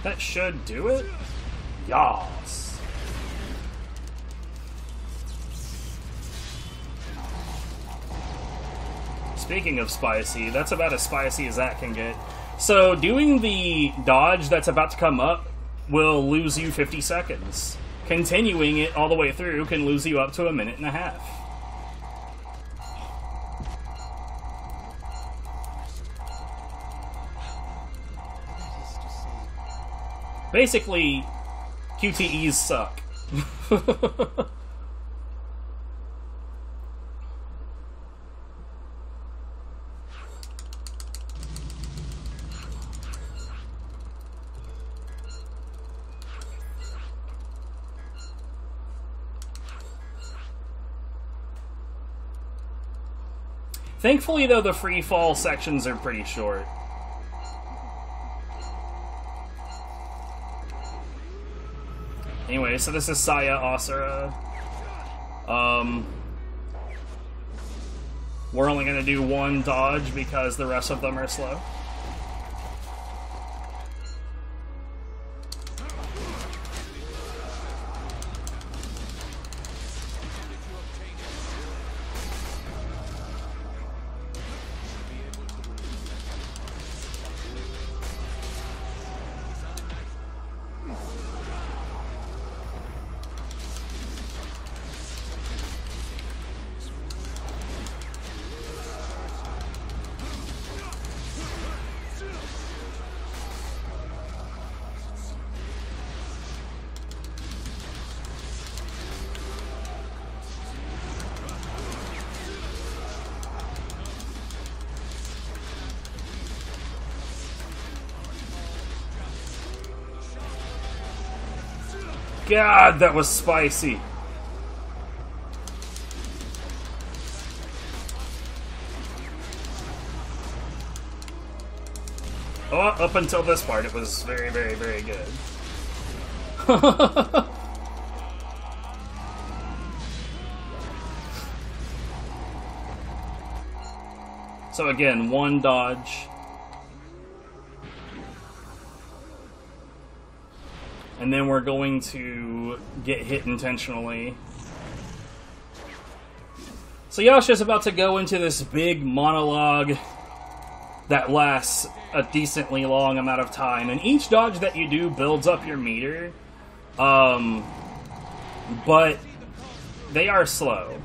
That should do it. Yas. Speaking of spicy, that's about as spicy as that can get. So doing the dodge that's about to come up will lose you 50 seconds. Continuing it all the way through can lose you up to 1.5 minutes. Basically, QTEs suck. Thankfully, though, the free fall sections are pretty short. Anyway, so this is Saya Asura. We're only gonna do one dodge because the rest of them are slow. God, that was spicy. Oh, up until this part, it was very, very, very good. So again, one dodge. And then we're going to get hit intentionally. So Yasha's about to go into this big monologue that lasts a decently long amount of time. And each dodge that you do builds up your meter. But they are slow.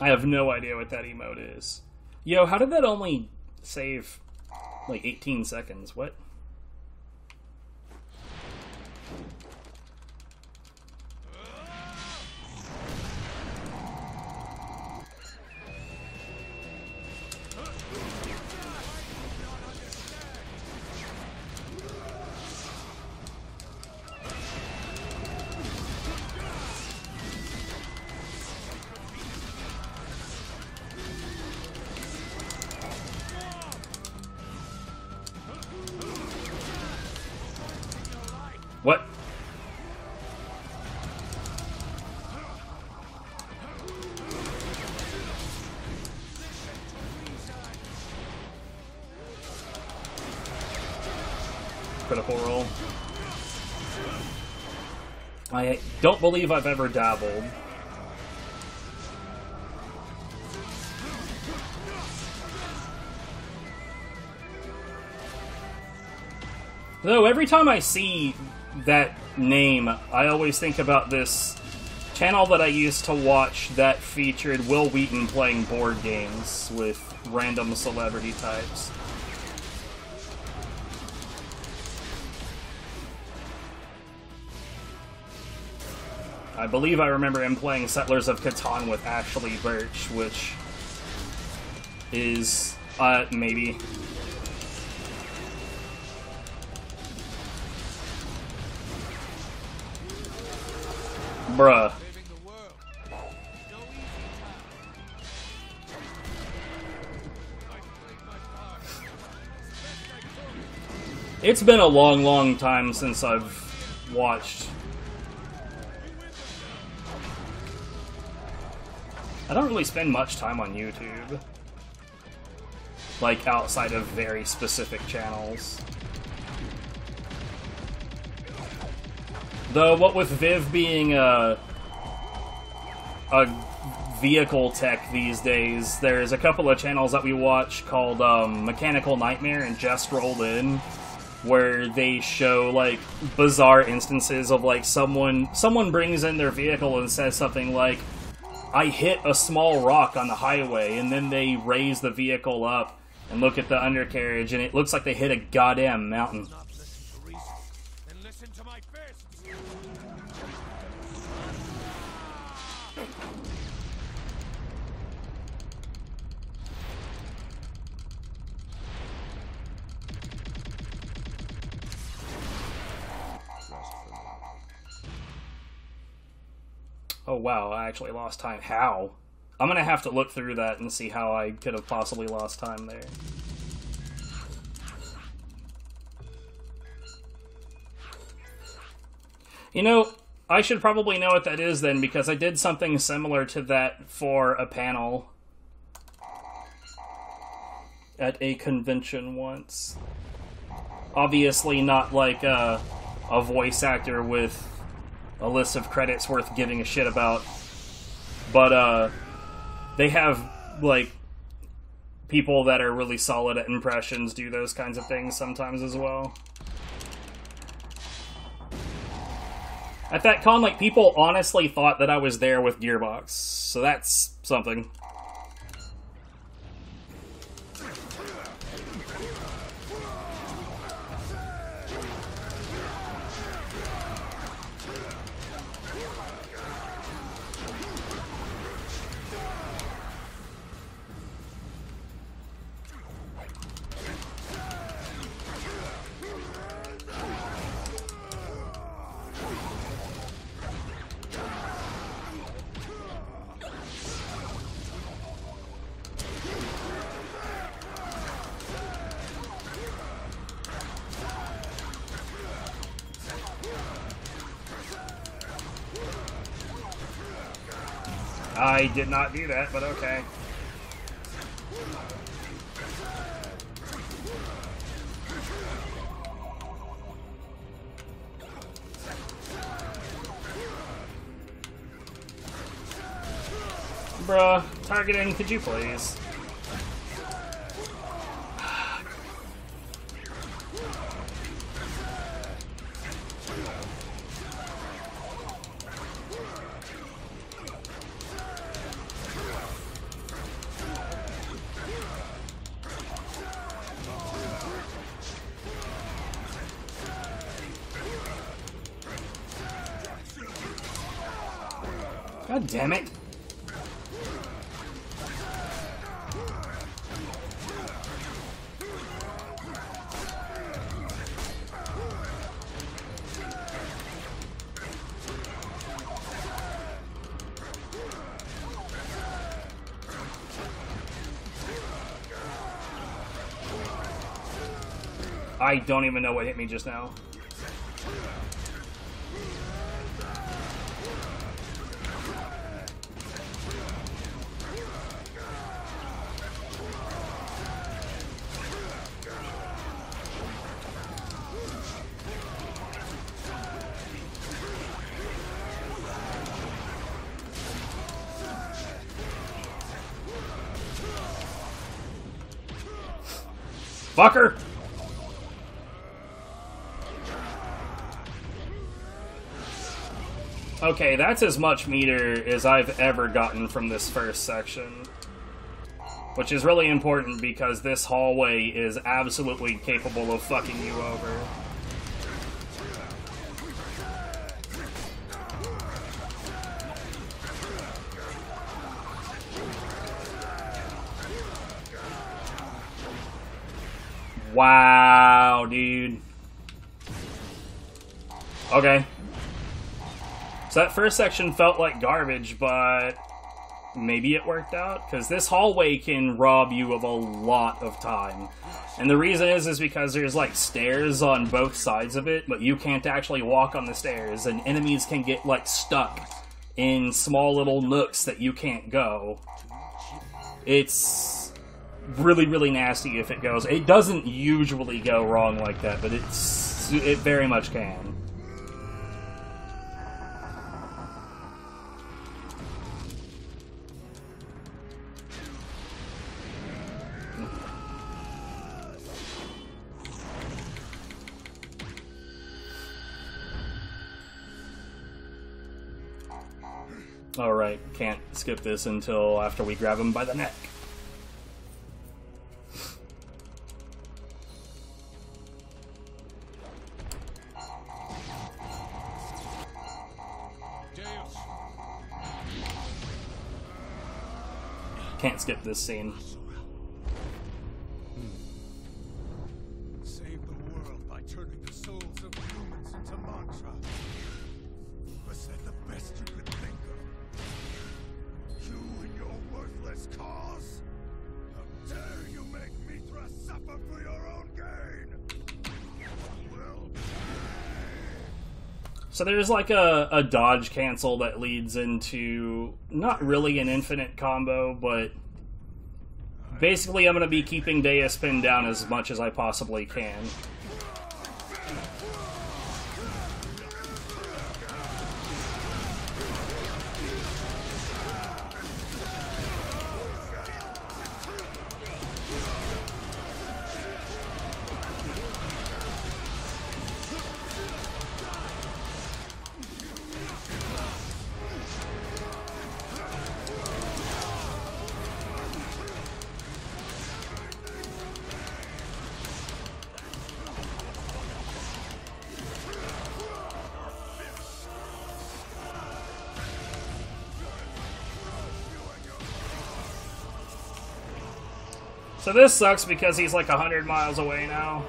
I have no idea what that emote is. Yo, how did that only save like 18 seconds? What? What? Critical roll. I don't believe I've ever dabbled. Though every time I see that name, I always think about this channel that I used to watch that featured Will Wheaton playing board games with random celebrity types. I believe I remember him playing Settlers of Catan with Ashley Birch, which is, maybe. Bruh. It's been a long, long time since I've watched I don't really spend much time on YouTube. Like, outside of very specific channels. Though, what with Viv being a vehicle tech these days, there's a couple of channels that we watch called Mechanical Nightmare and Just Rolled In, where they show, like, bizarre instances of, like, someone brings in their vehicle and says something like, I hit a small rock on the highway, and then they raise the vehicle up and look at the undercarriage, and it looks like they hit a goddamn mountain. Oh wow, I actually lost time. How? I'm gonna have to look through that and see how I could have possibly lost time there. You know, I should probably know what that is then, because I did something similar to that for a panel at a convention once. Obviously not like a voice actor with a list of credits worth giving a shit about, but they have, like, people that are really solid at impressions do those kinds of things sometimes as well. At that con, like, people honestly thought that I was there with Gearbox, so that's something. I did not do that, but okay. Bruh, targeting, could you please? God damn it. I don't even know what hit me just now. Fucker! Okay, that's as much meter as I've ever gotten from this first section. Which is really important because this hallway is absolutely capable of fucking you over. Wow, dude. Okay. So that first section felt like garbage, but maybe it worked out? Because this hallway can rob you of a lot of time. And the reason is because there's, like, stairs on both sides of it, but you can't actually walk on the stairs, and enemies can get, like, stuck in small little nooks that you can't go. It's really, really nasty if it goes. It doesn't usually go wrong like that, but it very much can. Alright, can't skip this until after we grab him by the neck. Can't skip this scene. Save the world by turning the souls of humans into mantra. Was that the best you could think of? You and your worthless cause? How dare you make Mithra suffer for your own gain? Well, So there's like a dodge cancel that leads into not really an infinite combo, but basically I'm going to be keeping Deus pinned down as much as I possibly can. So this sucks because he's like 100 miles away now.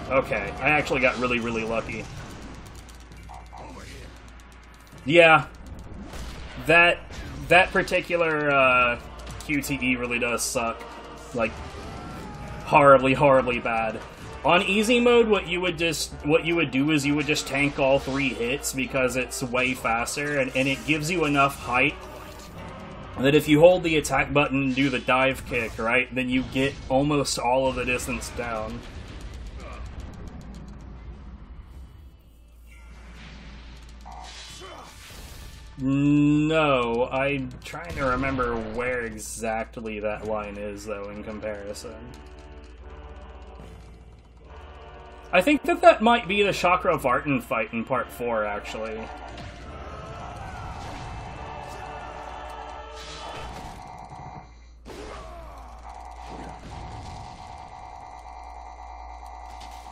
Okay, I actually got really, really lucky. Yeah, that particular QTE really does suck. Like, horribly, horribly bad. On easy mode, what you would do is you would just tank all 3 hits because it's way faster, and it gives you enough height that if you hold the attack button and do the dive kick, right, then you get almost all of the distance down. No, I'm trying to remember where exactly that line is, though, in comparison. I think that might be the Chakra Vartan fight in Part 4, actually.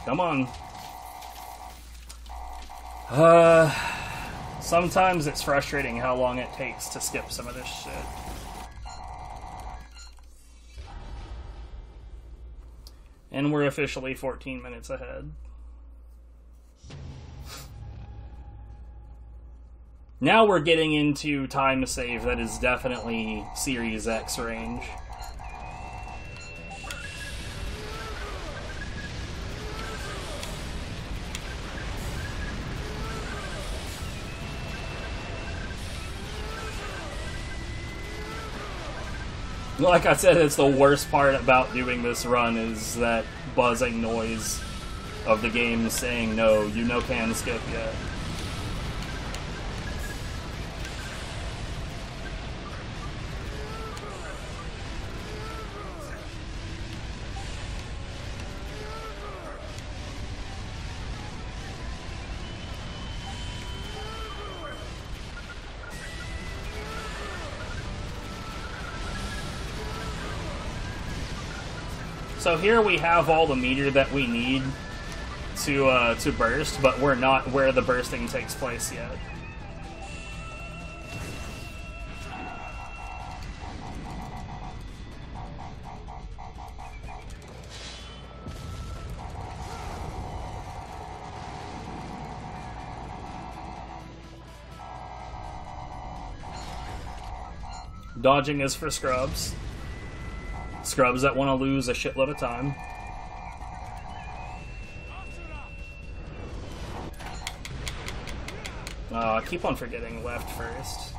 Come on. Sometimes it's frustrating how long it takes to skip some of this shit. And we're officially 14 minutes ahead. Now we're getting into time save that is definitely Series X range. Like I said, it's the worst part about doing this run is that buzzing noise of the game saying no, you no can skip yet. So here we have all the meter that we need to burst, but we're not where the bursting takes place yet. Dodging is for scrubs. Scrubs that want to lose a shitload of time. I keep on forgetting left first.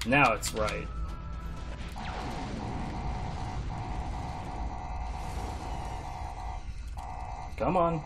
Now it's right. Come on.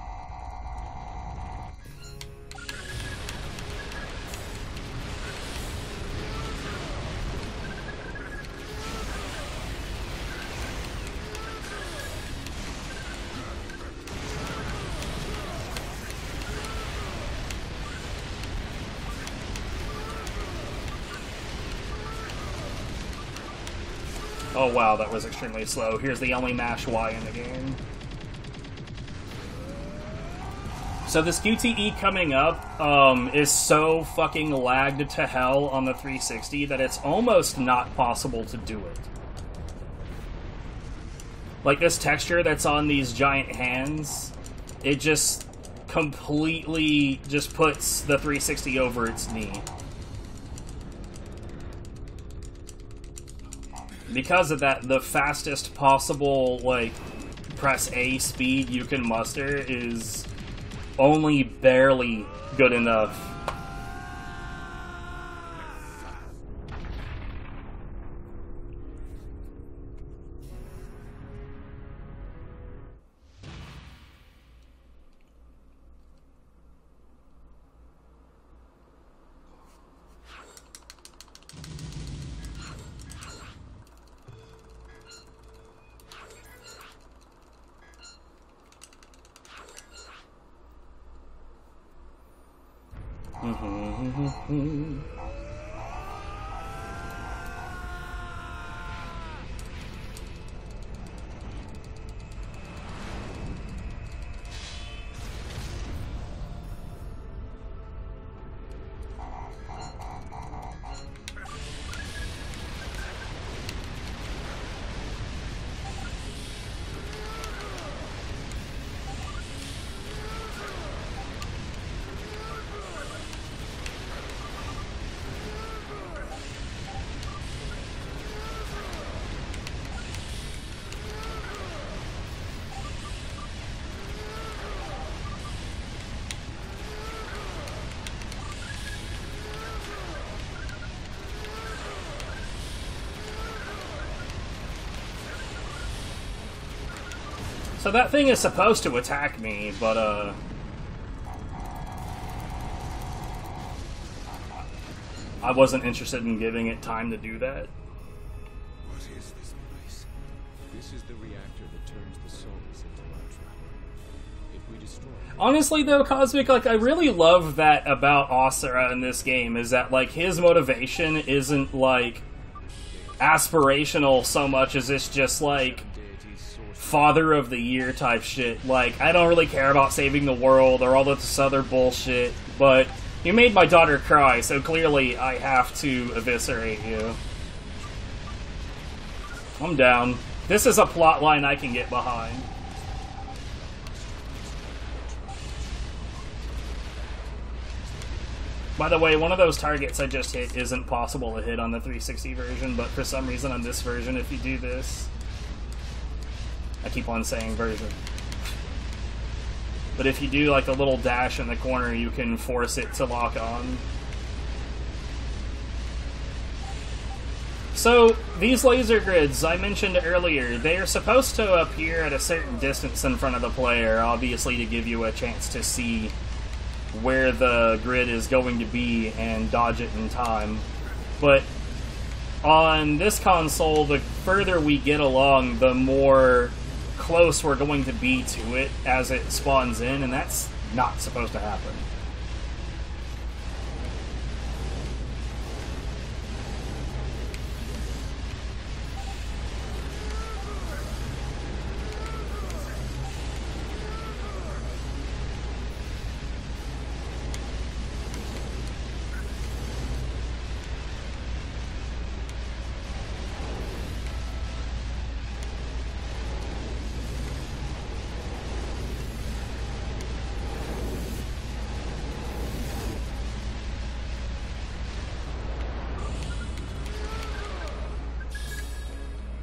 Oh wow, that was extremely slow. Here's the only mash Y in the game. So this QTE coming up is so fucking lagged to hell on the 360 that it's almost not possible to do it. Like this texture that's on these giant hands, it just completely just puts the 360 over its knee. Because of that, the fastest possible, like, press A speed you can muster is only barely good enough. So that thing is supposed to attack me, but, I wasn't interested in giving it time to do that. What is this place? This is the reactor that turns the souls into mantra. If we destroy it, Honestly, though, Cosmic, like, I really love that about Asura in this game, is that, like, his motivation isn't, like, aspirational so much as it's just, like, deity's source Father of the Year type shit. Like, I don't really care about saving the world or all this other bullshit, but you made my daughter cry, so clearly I have to eviscerate you. I'm down. This is a plot line I can get behind. By the way, one of those targets I just hit isn't possible to hit on the 360 version, but for some reason on this version, if you do this... I keep on saying version. But if you do like the little dash in the corner, you can force it to lock on. So, these laser grids I mentioned earlier, they are supposed to appear at a certain distance in front of the player, obviously to give you a chance to see where the grid is going to be and dodge it in time. But on this console, the further we get along, the more close we're going to be to it as it spawns in, and that's not supposed to happen.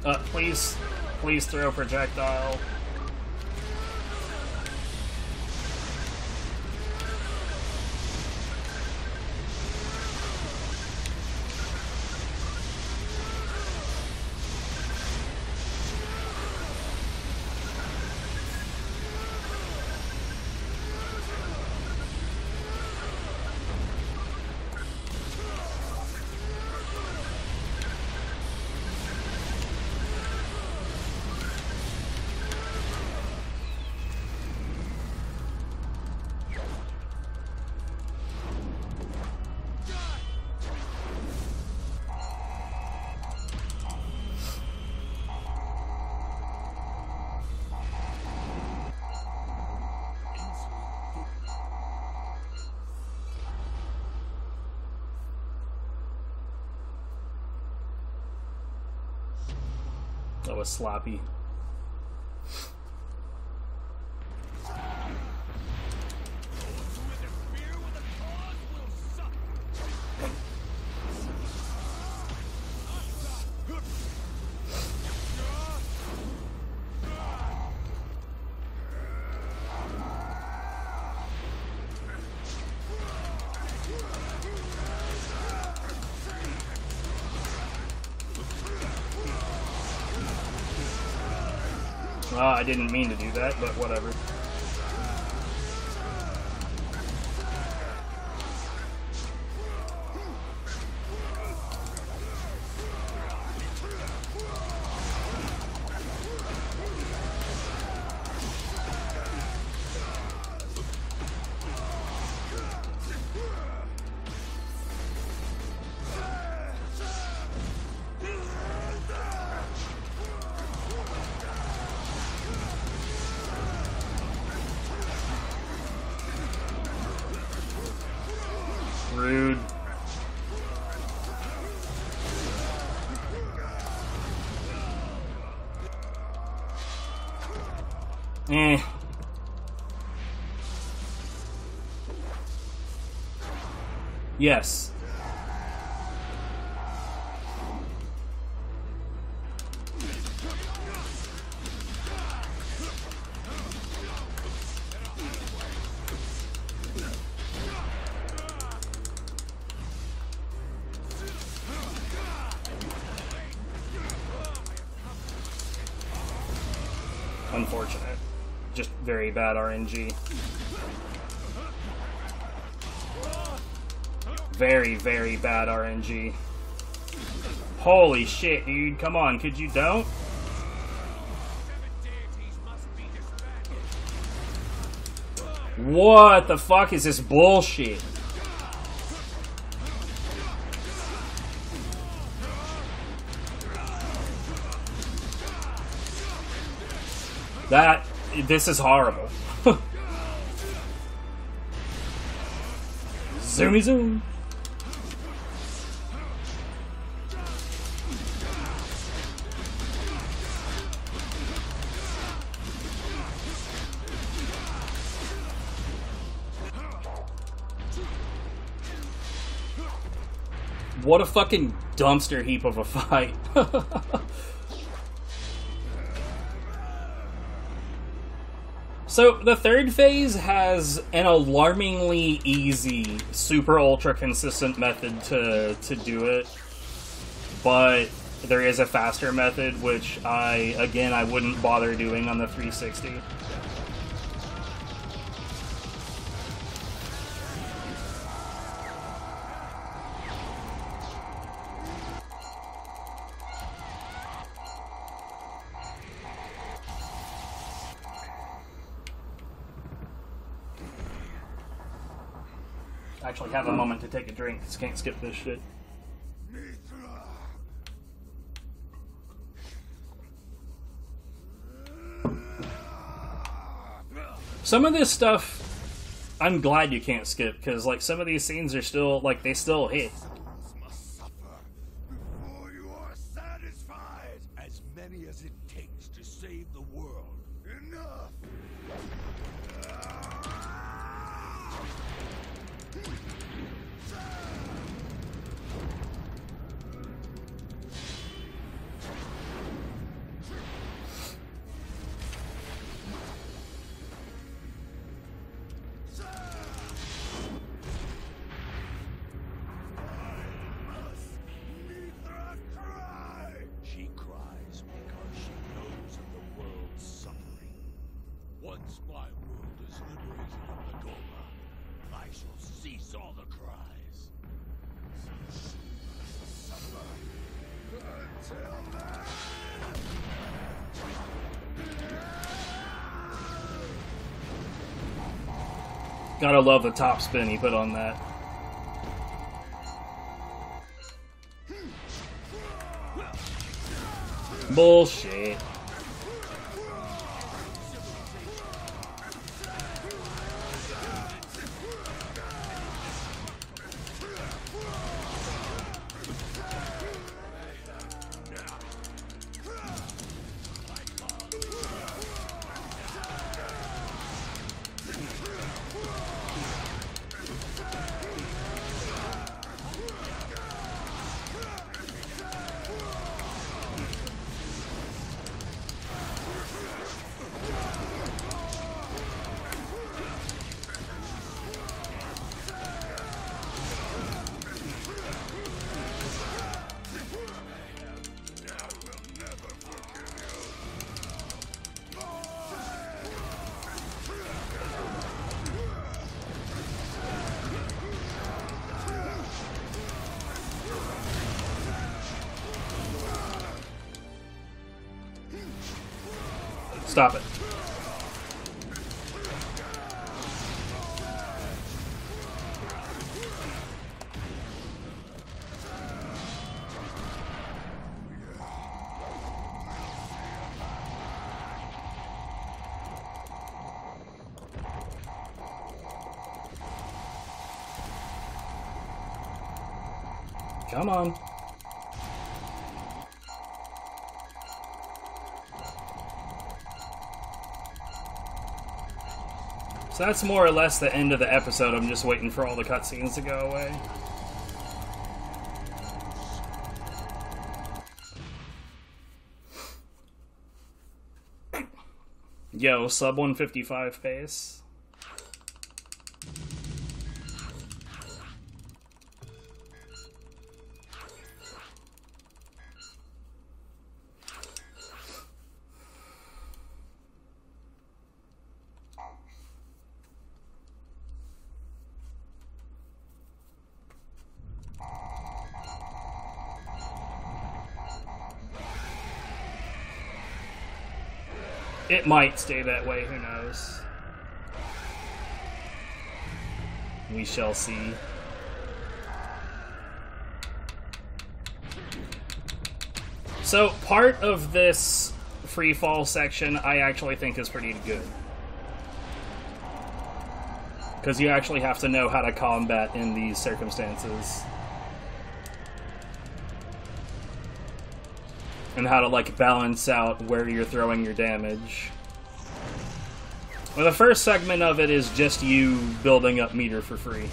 Please throw projectile. That was sloppy. I didn't mean to do that, but whatever. Rude. Yes. Unfortunate. Just very bad RNG. Very, very bad RNG. Holy shit, dude. Come on, could you don't? What the fuck is this bullshit? This is horrible. Zoomy zoom. What a fucking dumpster heap of a fight. So, the third phase has an alarmingly easy, super ultra consistent method to do it. But there is a faster method, which I wouldn't bother doing on the 360. Actually have a moment to take a drink, because can't skip this shit. Some of this stuff, I'm glad you can't skip, because like some of these scenes are still, like, they still hit. Must suffer before you are satisfied. As many as it takes to save the world. Enough! cease all the cries. Suffer. Until then. Gotta love the top spin he put on that. Bullshit. Stop it. Come on. So that's more or less the end of the episode. I'm just waiting for all the cutscenes to go away. Yo, sub 155 pace. It might stay that way, who knows? We shall see. So, part of this free fall section I actually think is pretty good. Because you actually have to know how to combat in these circumstances. And how to, like, balance out where you're throwing your damage. Well, the first segment of it is just you building up meter for free.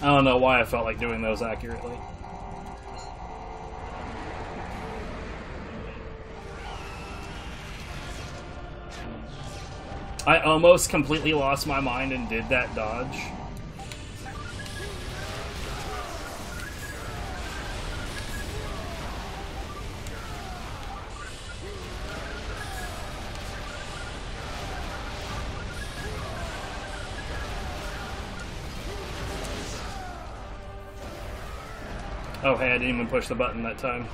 I don't know why I felt like doing those accurately. I almost completely lost my mind and did that dodge. Oh, hey, I didn't even push the button that time.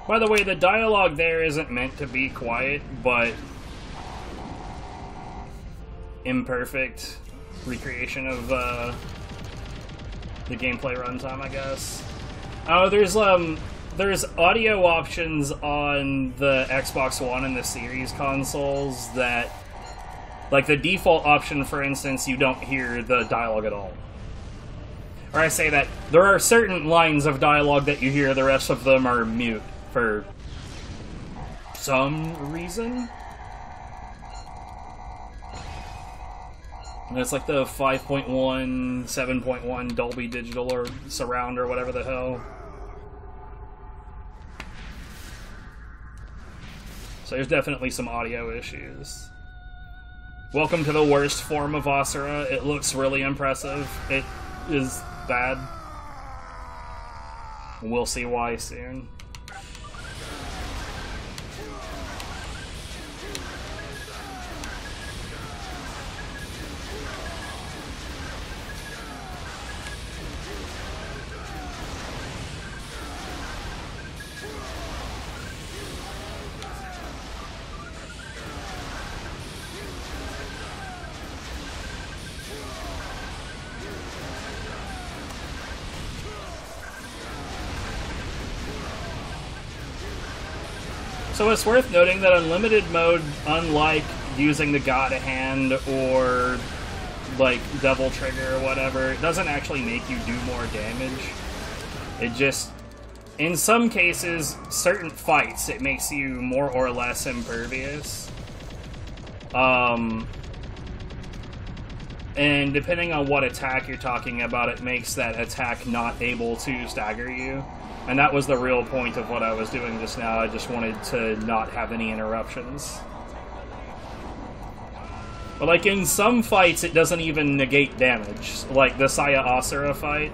By the way, the dialogue there isn't meant to be quiet, but imperfect recreation of the gameplay runtime, I guess. Oh, there's audio options on the Xbox One and the Series consoles that, like the default option, for instance, you don't hear the dialogue at all. Or I say that there are certain lines of dialogue that you hear, the rest of them are mute. For some reason. And it's like the 5.1, 7.1 Dolby Digital or Surround or whatever the hell. So there's definitely some audio issues. Welcome to the worst form of Asura. It looks really impressive. It is bad. We'll see why soon. So it's worth noting that Unlimited mode, unlike using the God Hand or like Devil Trigger or whatever, it doesn't actually make you do more damage. It just, in some cases, certain fights, it makes you more or less impervious. And depending on what attack you're talking about, it makes that attack not able to stagger you. And that was the real point of what I was doing just now. I just wanted to not have any interruptions. But like in some fights, it doesn't even negate damage. Like the Saya Asura fight.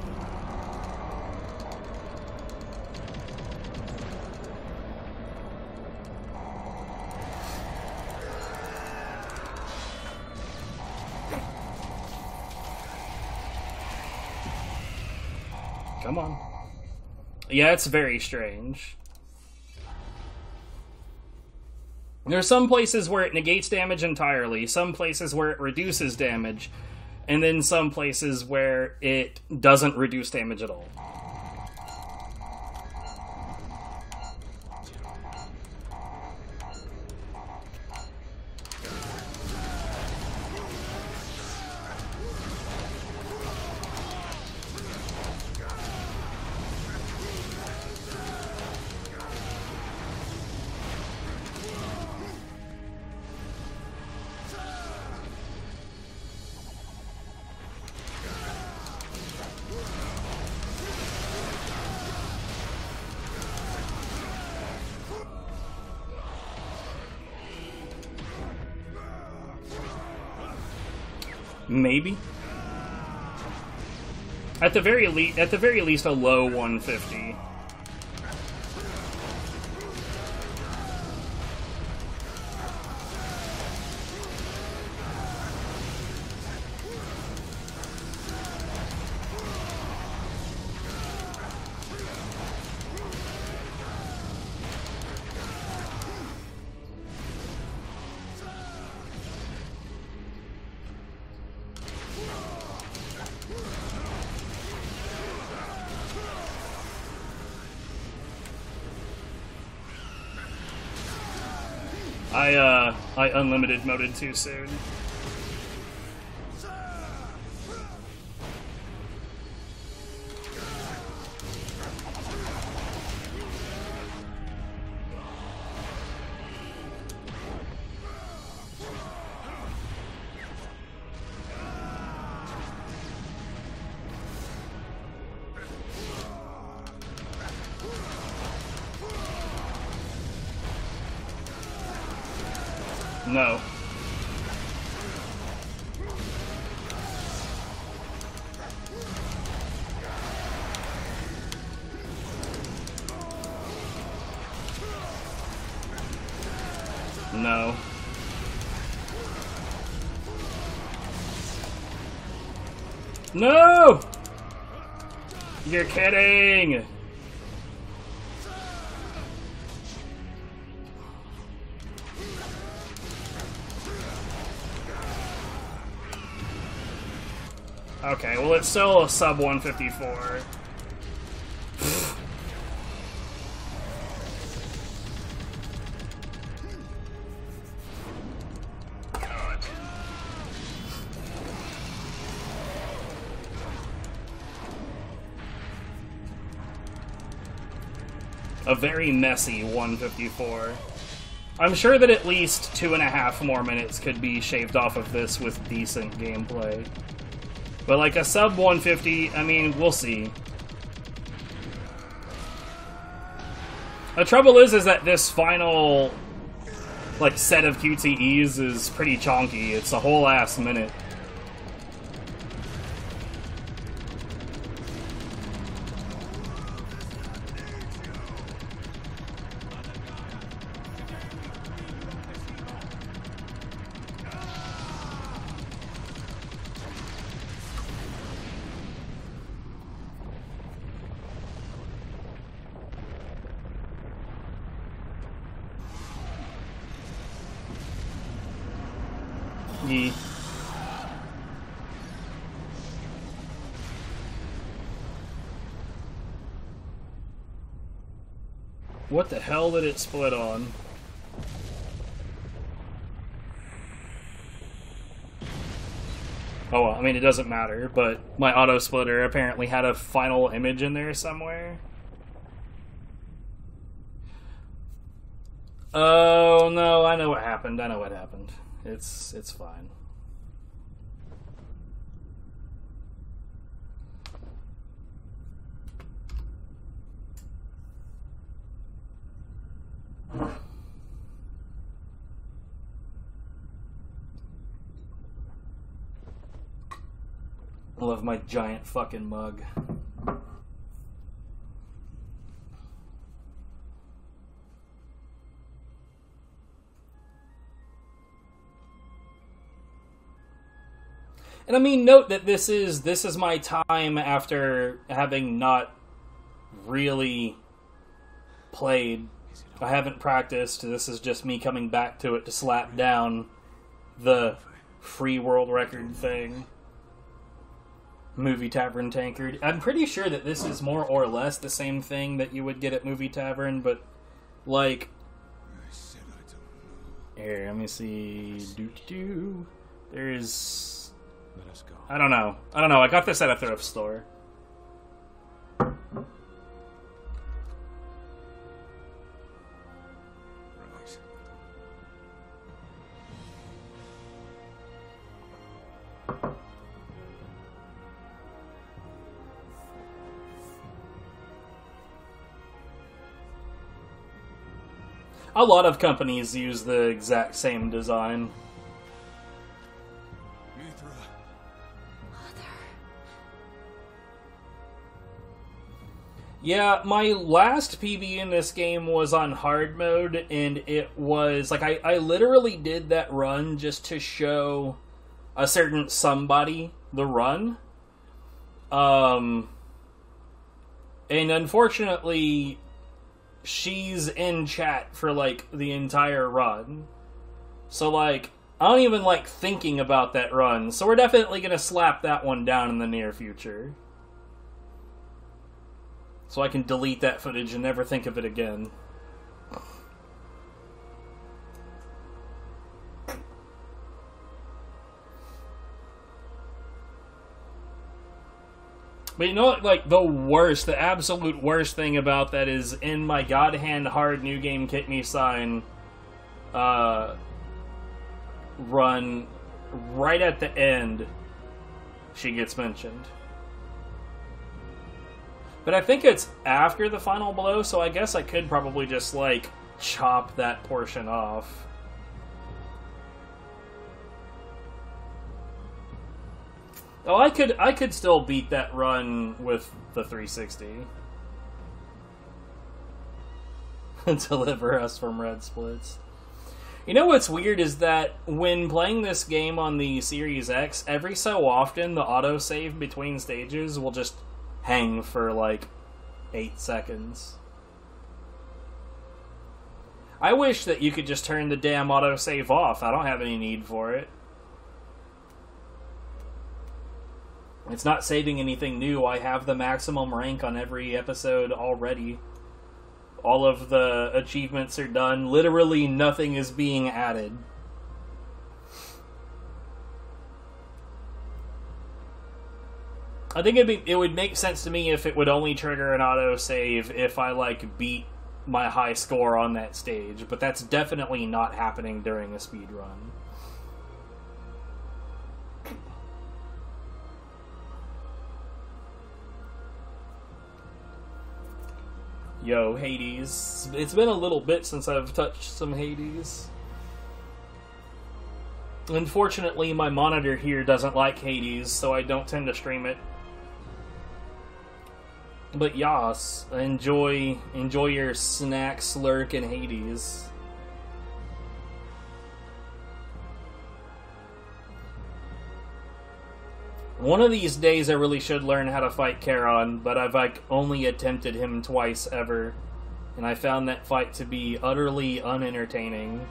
Come on. Yeah, it's very strange. There are some places where it negates damage entirely, some places where it reduces damage, and then some places where it doesn't reduce damage at all. Maybe. At the very least, a low 150. I unlimited moded too soon. No. No. No! You're kidding! Okay, well it's still a sub 154. A very messy 154. I'm sure that at least 2.5 more minutes could be shaved off of this with decent gameplay. But like a sub 150, I mean, we'll see. The trouble is that this final like set of QTEs is pretty chonky. It's a whole ass minute. Yee. What the hell did it split on? Oh well, I mean it doesn't matter, but my auto splitter apparently had a final image in there somewhere. Oh no, I know what happened. I know what happened. It's fine. I love my giant fucking mug. And I mean, note that this is my time after having not really played. I haven't practiced. This is just me coming back to it to slap down the free world record thing. Movie Tavern Tankard. I'm pretty sure that this is more or less the same thing that you would get at Movie Tavern, but like, here, let me see. There's. Let us go. I don't know. I got this at a thrift store. Right. A lot of companies use the exact same design. Yeah, my last PB in this game was on hard mode, and it was, like, I literally did that run just to show a certain somebody the run. And unfortunately, she's in chat for, like, the entire run. So, like, I don't even like thinking about that run, so we're definitely gonna slap that one down in the near future. So I can delete that footage and never think of it again. But you know what, like, the absolute worst thing about that is in my God Hand Hard New Game Kick Me Sign run, right at the end, she gets mentioned. But I think it's after the final blow, so I guess I could probably just, like, chop that portion off. Oh, I could still beat that run with the 360. Deliver us from red splits. You know what's weird is that when playing this game on the Series X, every so often the autosave between stages will just hang for like 8 seconds. I wish that you could just turn the damn autosave off. I don't have any need for it. It's not saving anything new. I have the maximum rank on every episode already. All of the achievements are done. Literally nothing is being added. I think it would make sense to me if it would only trigger an autosave if I, like, beat my high score on that stage. But that's definitely not happening during a speed run. Yo, Hades. It's been a little bit since I've touched some Hades. Unfortunately, my monitor here doesn't like Hades, so I don't tend to stream it. But yas, enjoy your snack slurk in Hades. One of these days I really should learn how to fight Charon, but I've like only attempted him twice ever, and I found that fight to be utterly unentertaining.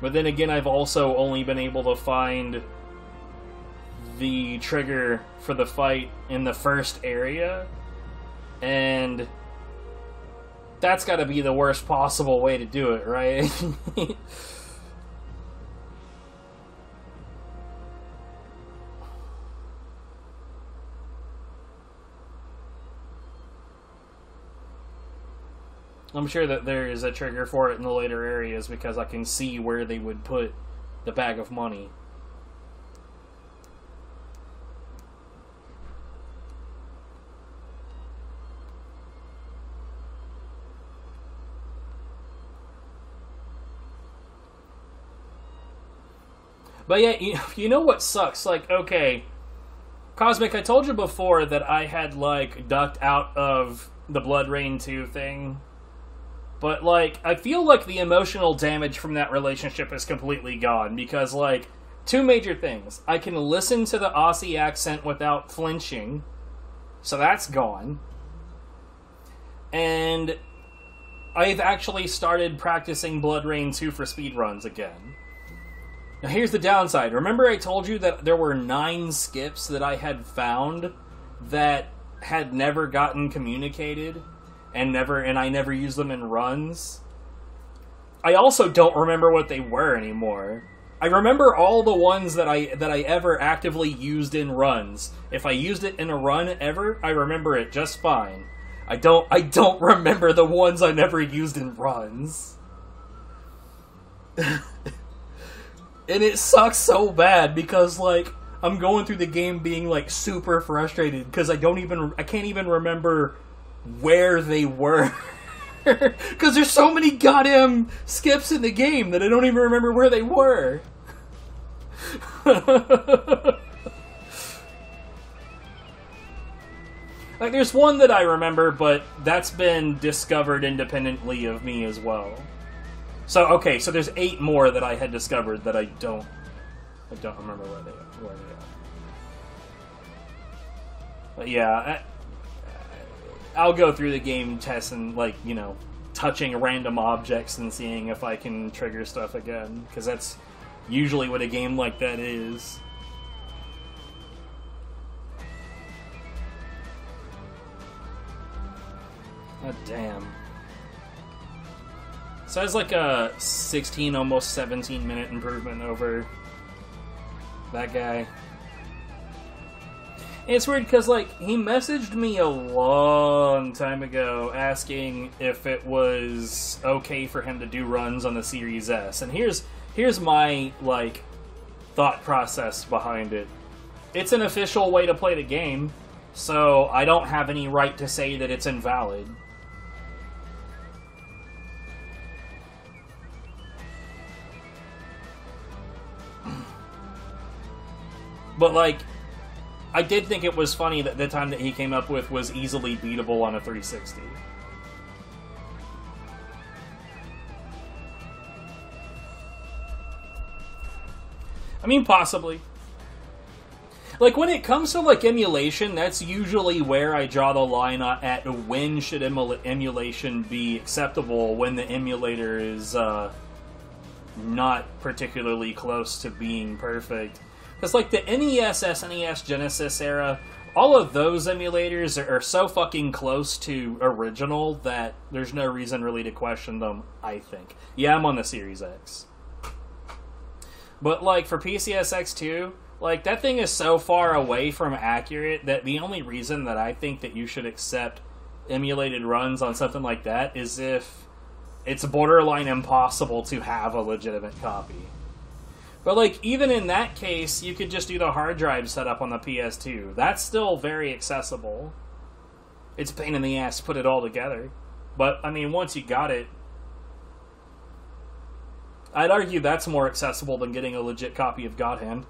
But then again, I've also only been able to find the trigger for the fight in the first area, and that's gotta be the worst possible way to do it, right? I'm sure that there is a trigger for it in the later areas because I can see where they would put the bag of money. But yeah, you know what sucks? Like, okay, Cosmic, I told you before that I had, like, ducked out of the Blood Rain 2 thing. But, like, I feel like the emotional damage from that relationship is completely gone. Because, like, two major things. I can listen to the Aussie accent without flinching. So that's gone. And I've actually started practicing Blood Rain 2 for speedruns again. Now here's the downside. Remember I told you that there were 9 skips that I had found that had never gotten communicated and I never used them in runs? I also don't remember what they were anymore. I remember all the ones that I ever actively used in runs. If I used it in a run ever, I remember it just fine. I don't remember the ones I never used in runs. And it sucks so bad because, like, I'm going through the game being, like, super frustrated because I can't even remember where they were. Because there's so many goddamn skips in the game that I don't even remember where they were. Like, there's one that I remember, but that's been discovered independently of me as well. So, okay, so there's 8 more that I had discovered that I don't remember where they are. But yeah, I'll go through the game testing, like, you know, touching random objects and seeing if I can trigger stuff again, because that's usually what a game like that is. God damn. So that's like a 16, almost 17 minute improvement over that guy. And it's weird because, like, he messaged me a long time ago asking if it was okay for him to do runs on the Series S. And here's my, like, thought process behind it. It's an official way to play the game. So I don't have any right to say that it's invalid. But, like, I did think it was funny that the time that he came up with was easily beatable on a 360. I mean, possibly. Like, when it comes to, like, emulation, that's usually where I draw the line at when should emulation be acceptable when the emulator is not particularly close to being perfect. Because, like, the NES, SNES, Genesis era, all of those emulators are so fucking close to original that there's no reason really to question them, I think. Yeah, I'm on the Series X. But, like, for PCSX2, like, that thing is so far away from accurate that the only reason that I think that you should accept emulated runs on something like that is if it's borderline impossible to have a legitimate copy. But, like, even in that case, you could just do the hard drive setup on the PS2. That's still very accessible. It's a pain in the ass to put it all together. But, I mean, once you got it, I'd argue that's more accessible than getting a legit copy of God Hand.